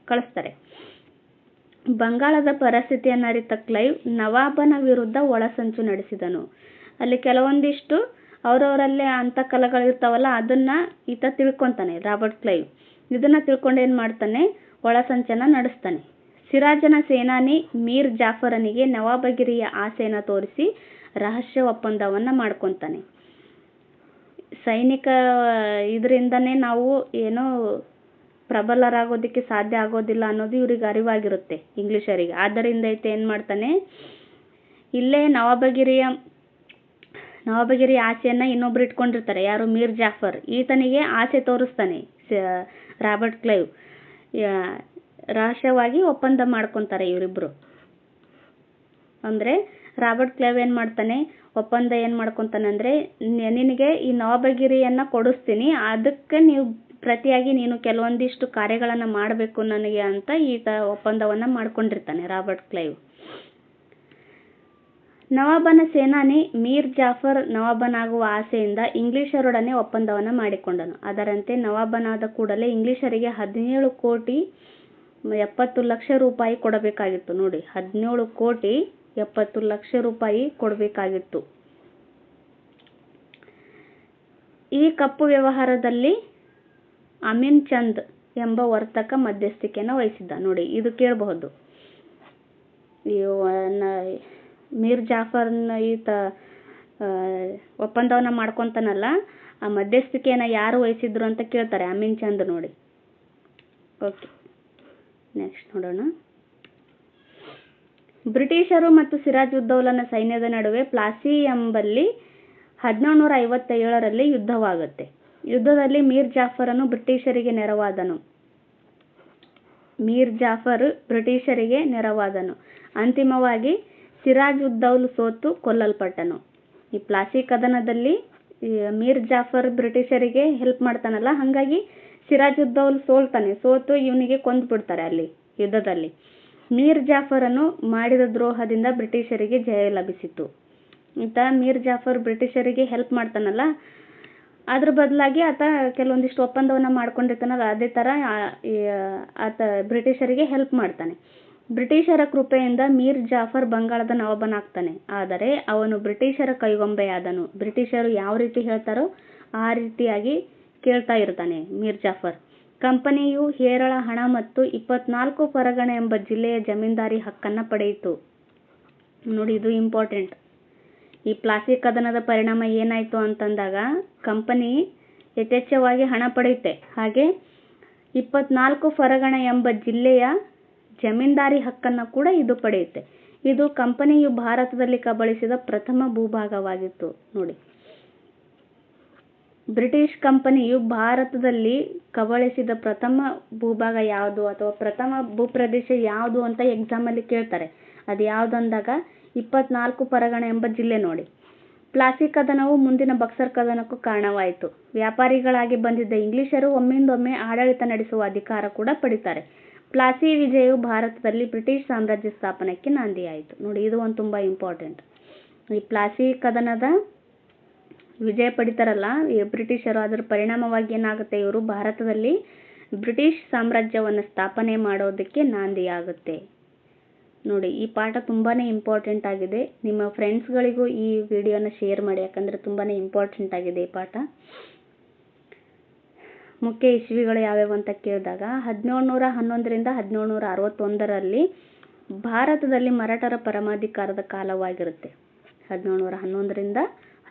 ಕಳಿಸ್ತಾರೆ. ಬಂಗಾಳದ ಪರಿಸ್ಥಿತಿಯನ್ನು ಅರಿತ ಕ್ಲೈವ್ ನವಾಬನ ವಿರುದ್ಧ ಒಳಸಂಚು ನಡೆಸಿದನು. ಅಲ್ಲಿ ಕೆಲವೊಂದಿಷ್ಟು ಅವರವರಲ್ಲೇ ಅಂತಃಕಲಗಳಿರ್ತಾವಲ್ಲ, ಅದನ್ನು ಈತ ತಿಳ್ಕೊತಾನೆ ರಾಬರ್ಟ್ ಕ್ಲೈವ್. ಇದನ್ನು ತಿಳ್ಕೊಂಡು ಏನು ಮಾಡ್ತಾನೆ, ಒಳಸಂಚನ್ನು ನಡೆಸ್ತಾನೆ. ಸಿರಾಜನ ಸೇನಾನಿ ಮೀರ್ ಜಾಫರನಿಗೆ ನವಾಬಗಿರಿಯ ಆಸೆಯನ್ನು ತೋರಿಸಿ ರಹಸ್ಯ ಒಪ್ಪಂದವನ್ನು ಮಾಡ್ಕೊತಾನೆ. ಸೈನಿಕ ಇದರಿಂದನೇ ನಾವು ಏನೋ ಪ್ರಬಲರಾಗೋದಕ್ಕೆ ಸಾಧ್ಯ ಆಗೋದಿಲ್ಲ ಅನ್ನೋದು ಇವ್ರಿಗೆ ಅರಿವಾಗಿರುತ್ತೆ ಇಂಗ್ಲಿಷರಿಗೆ. ಆದ್ದರಿಂದ ಈತ ಏನು ಮಾಡ್ತಾನೆ, ಇಲ್ಲೇ ನವಾಬಗಿರಿಯ ಆಸೆಯನ್ನು ಇನ್ನೊಬ್ರು ಇಟ್ಕೊಂಡಿರ್ತಾರೆ, ಯಾರು, ಮೀರ್ ಜಾಫರ್. ಈತನಿಗೆ ಆಸೆ ತೋರಿಸ್ತಾನೆ ರಾಬರ್ಟ್ ಕ್ಲೈವ್. ರಹಸ್ಯವಾಗಿ ಒಪ್ಪಂದ ಮಾಡ್ಕೊತಾರೆ ಇವರಿಬ್ಬರು. ಅಂದರೆ ರಾಬರ್ಟ್ ಕ್ಲೈವ್ ಏನು ಮಾಡ್ತಾನೆ, ಒಪ್ಪಂದ ಏನು ಮಾಡ್ಕೊತಾನೆ ಅಂದರೆ, ನಿನಗೆ ಈ ನವಾಬಗಿರಿಯನ್ನು ಕೊಡಿಸ್ತೀನಿ, ಅದಕ್ಕೆ ನೀವು ಪ್ರತಿಯಾಗಿ ನೀನು ಕೆಲವೊಂದಿಷ್ಟು ಕಾರ್ಯಗಳನ್ನು ಮಾಡಬೇಕು ನನಗೆ ಅಂತ ಈತ ಒಪ್ಪಂದವನ್ನು ಮಾಡ್ಕೊಂಡಿರ್ತಾನೆ ರಾಬರ್ಟ್ ಕ್ಲೈವ್. ನವಾಬನ ಸೇನಾನಿ ಮೀರ್ ಜಾಫರ್ ನವಾಬನಾಗುವ ಆಸೆಯಿಂದ ಇಂಗ್ಲಿಷರೊಡನೆ ಒಪ್ಪಂದವನ್ನು ಮಾಡಿಕೊಂಡನು. ಅದರಂತೆ ನವಾಬನಾದ ಕೂಡಲೇ ಇಂಗ್ಲಿಷರಿಗೆ 17,70,00,000 ರೂಪಾಯಿ ಕೊಡಬೇಕಾಗಿತ್ತು. ನೋಡಿ, 17,70,00,000 ರೂಪಾಯಿ ಕೊಡಬೇಕಾಗಿತ್ತು. ಈ ಕಪ್ಪು ವ್ಯವಹಾರದಲ್ಲಿ ಅಮೀನ್ ಚಂದ್ ಎಂಬ ವರ್ತಕ ಮಧ್ಯಸ್ಥಿಕೆಯನ್ನು ವಹಿಸಿದ್ದ. ನೋಡಿ, ಇದು ಕೇಳಬಹುದು. ಮೀರ್ ಜಾಫರ್ನ ಈತ ಒಪ್ಪಂದವನ್ನು ಮಾಡ್ಕೊತಾನಲ್ಲ, ಆ ಮಧ್ಯಸ್ಥಿಕೆಯನ್ನು ಯಾರು ವಹಿಸಿದ್ರು ಅಂತ ಕೇಳ್ತಾರೆ, ಅಮೀನ್ ಚಂದ್. ನೋಡಿ, ಓಕೆ, ನೆಕ್ಸ್ಟ್ ನೋಡೋಣ. ಬ್ರಿಟಿಷರು ಮತ್ತು ಸಿರಾಜುದ್ದೌಲನ ಸೈನ್ಯದ ನಡುವೆ ಪ್ಲಾಸಿ ಎಂಬಲ್ಲಿ 1757ರಲ್ಲಿ ಯುದ್ಧವಾಗುತ್ತೆ. ಯುದ್ಧದಲ್ಲಿ ಮೀರ್ ಜಾಫರ್ ಬ್ರಿಟಿಷರಿಗೆ ನೆರವಾದನು. ಅಂತಿಮವಾಗಿ ಸಿರಾಜುದ್ದೌಲ್ ಸೋತು ಕೊಲ್ಲಲ್ಪಟ್ಟನು. ಈ ಪ್ಲಾಸಿ ಕದನದಲ್ಲಿ ಮೀರ್ ಜಾಫರ್ ಬ್ರಿಟಿಷರಿಗೆ ಹೆಲ್ಪ್ ಮಾಡ್ತಾನಲ್ಲ, ಹಾಗಾಗಿ ಸಿರಾಜುದ್ದೌಲ್ ಸೋತು ಇವನಿಗೆ ಕೊಂದುಬಿಡ್ತಾರೆ ಅಲ್ಲಿ ಯುದ್ಧದಲ್ಲಿ. ಮೀರ್ ಜಾಫರನು ಮಾಡಿದ ದ್ರೋಹದಿಂದ ಬ್ರಿಟಿಷರಿಗೆ ಜಯ ಲಭಿಸಿತು. ಈತ ಮೀರ್ ಜಾಫರ್ ಬ್ರಿಟಿಷರಿಗೆ ಹೆಲ್ಪ್ ಮಾಡ್ತಾನಲ್ಲ, ಅದ್ರ ಬದಲಾಗಿ ಆತ ಕೆಲವೊಂದಿಷ್ಟು ಒಪ್ಪಂದವನ್ನು ಮಾಡ್ಕೊಂಡಿರ್ತಾನಲ್ಲ, ಅದೇ ಥರ ಆತ ಬ್ರಿಟಿಷರಿಗೆ ಹೆಲ್ಪ್ ಮಾಡ್ತಾನೆ. ಬ್ರಿಟಿಷರ ಕೃಪೆಯಿಂದ ಮೀರ್ ಜಾಫರ್ ಬಂಗಾಳದ ನವಾಬನಾಗ್ತಾನೆ. ಆದರೆ ಅವನು ಬ್ರಿಟಿಷರ ಕೈಗೊಂಬೆಯಾದನು. ಬ್ರಿಟಿಷರು ಯಾವ ರೀತಿ ಹೇಳ್ತಾರೋ ಆ ರೀತಿಯಾಗಿ ಕೇಳ್ತಾ ಇರ್ತಾನೆ ಮೀರ್ ಜಾಫರ್. ಕಂಪನಿಯು ಹೇರಳ ಹಣ ಮತ್ತು 24 ಪರಗಣ ಎಂಬ ಜಿಲ್ಲೆಯ ಜಮೀನ್ದಾರಿ ಹಕ್ಕನ್ನು ಪಡೆಯಿತು. ನೋಡಿ, ಇದು ಇಂಪಾರ್ಟೆಂಟ್. ಈ ಪ್ಲಾಸಿ ಕದನದ ಪರಿಣಾಮ ಏನಾಯಿತು ಅಂತಂದಾಗ ಕಂಪನಿ ಯಥೇಚ್ಛವಾಗಿ ಹಣ ಪಡೆಯುತ್ತೆ. ಹಾಗೆ 24 ಪರಗಣ ಎಂಬ ಜಿಲ್ಲೆಯ ಜಮೀನ್ದಾರಿ ಹಕ್ಕನ್ನು ಕೂಡ ಇದು ಪಡೆಯುತ್ತೆ. ಇದು ಕಂಪನಿಯು ಭಾರತದಲ್ಲಿ ಕಬಳಿಸಿದ ಪ್ರಥಮ ಭೂಭಾಗವಾಗಿತ್ತು. ನೋಡಿ, ಬ್ರಿಟಿಷ್ ಕಂಪನಿಯು ಭಾರತದಲ್ಲಿ ಕಬಳಿಸಿದ ಪ್ರಥಮ ಭೂಭಾಗ ಯಾವುದು ಅಥವಾ ಪ್ರಥಮ ಭೂಪ್ರದೇಶ ಯಾವುದು ಅಂತ ಎಕ್ಸಾಮಲ್ಲಿ ಕೇಳ್ತಾರೆ. ಅದು ಯಾವುದು ಅಂದಾಗ 24 ಪರಗಣ ಎಂಬ ಜಿಲ್ಲೆ ನೋಡಿ. ಪ್ಲಾಸಿ ಕದನವು ಮುಂದಿನ ಬಕ್ಸರ್ ಕದನಕ್ಕೂ ಕಾರಣವಾಯಿತು. ವ್ಯಾಪಾರಿಗಳಾಗಿ ಬಂದಿದ್ದ ಇಂಗ್ಲಿಷರು ಒಮ್ಮಿಂದೊಮ್ಮೆ ಆಡಳಿತ ನಡೆಸುವ ಅಧಿಕಾರ ಕೂಡ ಪಡಿತಾರೆ. ಪ್ಲಾಸಿ ವಿಜಯವು ಭಾರತದಲ್ಲಿ ಬ್ರಿಟಿಷ್ ಸಾಮ್ರಾಜ್ಯ ಸ್ಥಾಪನೆಗೆ ನಾಂದಿಯಾಯಿತು. ನೋಡಿ, ಇದು ಒಂದು ತುಂಬ ಇಂಪಾರ್ಟೆಂಟ್. ಈ ಪ್ಲಾಸಿ ಕದನದ ವಿಜಯ ಪಡಿತಾರಲ್ಲ ಈ ಬ್ರಿಟಿಷರು, ಅದರ ಪರಿಣಾಮವಾಗಿ ಏನಾಗುತ್ತೆ, ಇವರು ಭಾರತದಲ್ಲಿ ಬ್ರಿಟಿಷ್ ಸಾಮ್ರಾಜ್ಯವನ್ನು ಸ್ಥಾಪನೆ ಮಾಡೋದಕ್ಕೆ ನಾಂದಿಯಾಗುತ್ತೆ. ನೋಡಿ, ಈ ಪಾಠ ತುಂಬಾ ಇಂಪಾರ್ಟೆಂಟ್ ಆಗಿದೆ. ನಿಮ್ಮ ಫ್ರೆಂಡ್ಸ್ಗಳಿಗೂ ಈ ವಿಡಿಯೋನ ಶೇರ್ ಮಾಡಿ, ಯಾಕಂದರೆ ತುಂಬಾ ಇಂಪಾರ್ಟೆಂಟ್ ಆಗಿದೆ ಈ ಪಾಠ. ಮುಖ್ಯ ಇಸ್ವಿಗಳು ಯಾವ್ಯಾವು ಅಂತ ಕೇಳಿದಾಗ 1711ರಿಂದ 1761ರಲ್ಲಿ ಭಾರತದಲ್ಲಿ ಮರಾಠರ ಪರಮಾಧಿಕಾರದ ಕಾಲವಾಗಿರುತ್ತೆ. 1711ರಿಂದ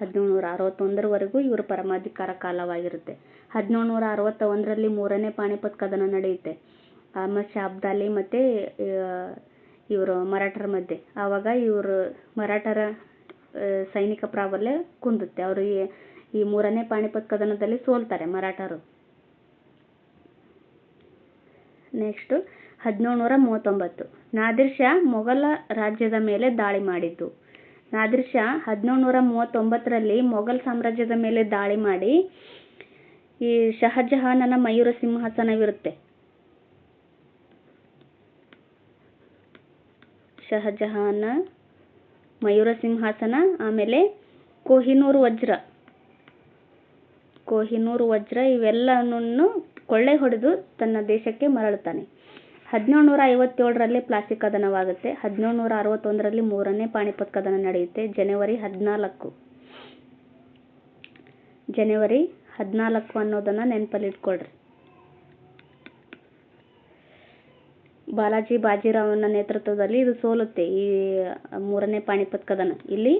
1761ರವರೆಗೂ ಇವರು ಪರಮಾಧಿಕಾರ ಕಾಲವಾಗಿರುತ್ತೆ. 1761ರಲ್ಲಿ 3ನೇ ಪಾಣಿಪತ್ ಕದನ ನಡೆಯುತ್ತೆ. ಅಹಮದ್ ಶಾ ಅಬ್ದಾಲಿ ಮತ್ತು ಇವರು ಮರಾಠರ ಮಧ್ಯೆ. ಆವಾಗ ಇವರು ಮರಾಠರ ಸೈನಿಕ ಪ್ರಾಬಲ್ಯ ಕುಂದುತ್ತೆ. ಅವರು ಈ 3ನೇ ಪಾಣಿಪತ್ ಕದನದಲ್ಲಿ ಸೋಲ್ತಾರೆ ಮರಾಠರು. ನೆಕ್ಸ್ಟ್ 1739 ನಾದಿರ್ ಶಾ ಮೊಘಲ ರಾಜ್ಯದ ಮೇಲೆ ದಾಳಿ ಮಾಡಿದ್ದು. ನಾದಿರ್ ಶಾ 1739ರಲ್ಲಿ ಮೊಘಲ್ ಸಾಮ್ರಾಜ್ಯದ ಮೇಲೆ ದಾಳಿ ಮಾಡಿ ಈ ಶಹಜಹಾನನ ಮಯೂರ ಸಿಂಹಾಸನವಿರುತ್ತೆ. ಶಹಜಹಾನ ಮಯೂರ ಸಿಂಹಾಸನ, ಆಮೇಲೆ ಕೊಹಿನೂರ್ ವಜ್ರ ಇವೆಲ್ಲವನ್ನು ಕೊಳ್ಳೆ ಹೊಡೆದು ತನ್ನ ದೇಶಕ್ಕೆ ಮರಳುತ್ತಾನೆ. 1757ರಲ್ಲಿ ಪ್ಲಾಸಿ ಕದನವಾಗುತ್ತೆ. 1761ರಲ್ಲಿ 3ನೇ ಪಾಣಿಪತ್ ಕದನ ನಡೆಯುತ್ತೆ. ಜನವರಿ 14 ಅನ್ನೋದನ್ನ ನೆನಪಲ್ಲಿಟ್ಕೊಳ್ರಿ. ಬಾಲಾಜಿ ಬಾಜಿರಾವ್ನ ನೇತೃತ್ವದಲ್ಲಿ ಇದು ಸೋಲುತ್ತೆ, ಈ 3ನೇ ಪಾಣಿಪತ್ ಕದನ. ಇಲ್ಲಿ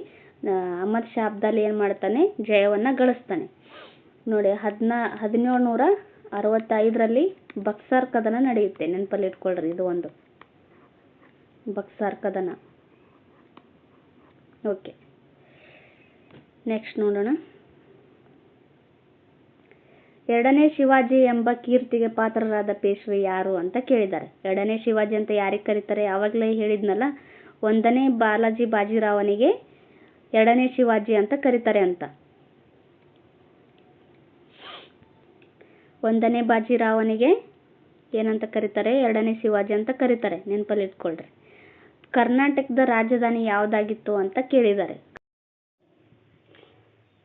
ಅಹಮದ್ ಶಾ ಅಬ್ದಾಲಿ ಏನು ಮಾಡ್ತಾನೆ, ಜಯವನ್ನು ಗಳಿಸ್ತಾನೆ. ನೋಡಿ, 1765ರಲ್ಲಿ ಬಕ್ಸಾರ್ ಕದನ ನಡೆಯುತ್ತೆ, ನೆನಪಲ್ಲಿ ಇಟ್ಕೊಳ್ರಿ. ಇದು ಒಂದು ಬಕ್ಸಾರ್ ಕದನ. ಓಕೆ, ನೆಕ್ಸ್ಟ್ ನೋಡೋಣ. ಎರಡನೇ ಶಿವಾಜಿ ಎಂಬ ಕೀರ್ತಿಗೆ ಪಾತ್ರರಾದ ಪೇಶ್ವೆ ಯಾರು ಅಂತ ಕೇಳಿದ್ದಾರೆ. ಎರಡನೇ ಶಿವಾಜಿ ಅಂತ ಯಾರಿಗೆ ಕರೀತಾರೆ, ಆವಾಗಲೇ ಹೇಳಿದ್ನಲ್ಲ, 1ನೇ ಬಾಲಾಜಿ ಬಾಜಿರಾವನಿಗೆ 2ನೇ ಶಿವಾಜಿ ಅಂತ ಕರೀತಾರೆ ಅಂತ. 1ನೇ ಬಾಜಿರಾವನಿಗೆ ಏನಂತ ಕರೀತಾರೆ, 2ನೇ ಶಿವಾಜಿ ಅಂತ ಕರೀತಾರೆ, ನೆನಪಲ್ಲಿ ಇಟ್ಕೊಳ್ರಿ. ಕರ್ನಾಟಕದ ರಾಜಧಾನಿ ಯಾವುದಾಗಿತ್ತು ಅಂತ ಕೇಳಿದ್ದಾರೆ.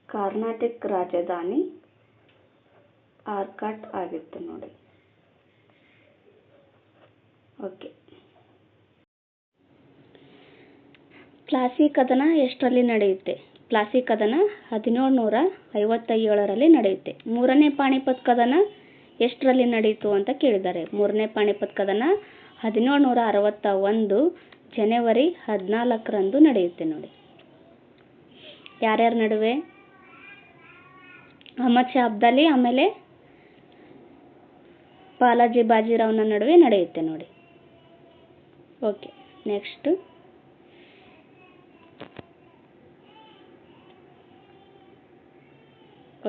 ಕರ್ನಾಟಕ ರಾಜಧಾನಿ ಆರ್ಕಾಟ್ ಆಗಿತ್ತು ನೋಡಿ. ಓಕೆ, ಪ್ಲಾಸಿ ಕದನ ಎಷ್ಟರಲ್ಲಿ ನಡೆಯುತ್ತೆ? ಪ್ಲಾಸಿ ಕದನ 1757ರಲ್ಲಿ ನಡೆಯುತ್ತೆ. 3ನೇ ಪಾಣಿಪತ್ ಕದನ ಎಷ್ಟರಲ್ಲಿ ನಡೆಯಿತು ಅಂತ ಕೇಳಿದ್ದಾರೆ. 3ನೇ ಪಾಣಿಪತ್ ಕದನ 1761 ಜನವರಿ 14ರಂದು ನಡೆಯುತ್ತೆ ನೋಡಿ. ಯಾರ್ಯಾರ ನಡುವೆ? ಅಹಮದ್ ಶಾ ಅಬ್ದಾಲಿ ಆಮೇಲೆ ಬಾಲಾಜಿ ಬಾಜಿರಾವ್ನ ನಡುವೆ ನಡೆಯುತ್ತೆ ನೋಡಿ. ಓಕೆ, ನೆಕ್ಸ್ಟ್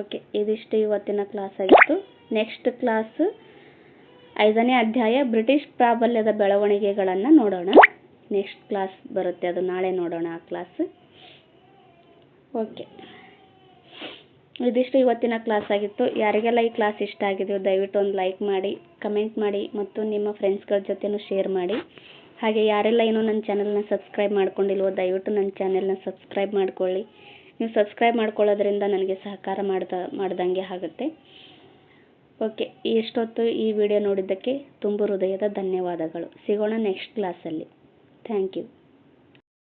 ಓಕೆ, ಇದಿಷ್ಟು ಇವತ್ತಿನ ಕ್ಲಾಸ್ ಆಗಿತ್ತು. ನೆಕ್ಸ್ಟ್ ಕ್ಲಾಸ್ 5ನೇ ಅಧ್ಯಾಯ ಬ್ರಿಟಿಷ್ ಪ್ರಾಬಲ್ಯದ ಬೆಳವಣಿಗೆಗಳನ್ನು ನೋಡೋಣ. ನೆಕ್ಸ್ಟ್ ಕ್ಲಾಸ್ ಬರುತ್ತೆ, ಅದು ನಾಳೆ ನೋಡೋಣ ಆ ಕ್ಲಾಸ್. ಓಕೆ, ಇದಿಷ್ಟು ಇವತ್ತಿನ ಕ್ಲಾಸ್ ಆಗಿತ್ತು. ಯಾರಿಗೆಲ್ಲ ಈ ಕ್ಲಾಸ್ ಇಷ್ಟ ಆಗಿದೆಯೋ ದಯವಿಟ್ಟು ಒಂದು ಲೈಕ್ ಮಾಡಿ, ಕಮೆಂಟ್ ಮಾಡಿ ಮತ್ತು ನಿಮ್ಮ ಫ್ರೆಂಡ್ಸ್ಗಳ ಜೊತೆನೂ ಶೇರ್ ಮಾಡಿ. ಹಾಗೆ ಯಾರೆಲ್ಲ ಇನ್ನೂ ನನ್ನ ಚಾನಲ್ನ ಸಬ್ಸ್ಕ್ರೈಬ್ ಮಾಡ್ಕೊಂಡಿಲ್ವೋ ದಯವಿಟ್ಟು ನನ್ನ ಚಾನೆಲ್ನ ಸಬ್ಸ್ಕ್ರೈಬ್ ಮಾಡ್ಕೊಳ್ಳಿ. ನೀವು ಸಬ್ಸ್ಕ್ರೈಬ್ ಮಾಡ್ಕೊಳ್ಳೋದ್ರಿಂದ ನನಗೆ ಸಹಕಾರ ಮಾಡ್ದಂಗೆ ಆಗುತ್ತೆ. ಓಕೆ, ಇಷ್ಟೊತ್ತು ಈ ವಿಡಿಯೋ ನೋಡಿದ್ದಕ್ಕೆ ತುಂಬ ಹೃದಯದ ಧನ್ಯವಾದಗಳು. ಸಿಗೋಣ ನೆಕ್ಸ್ಟ್ ಕ್ಲಾಸಲ್ಲಿ. Thank you.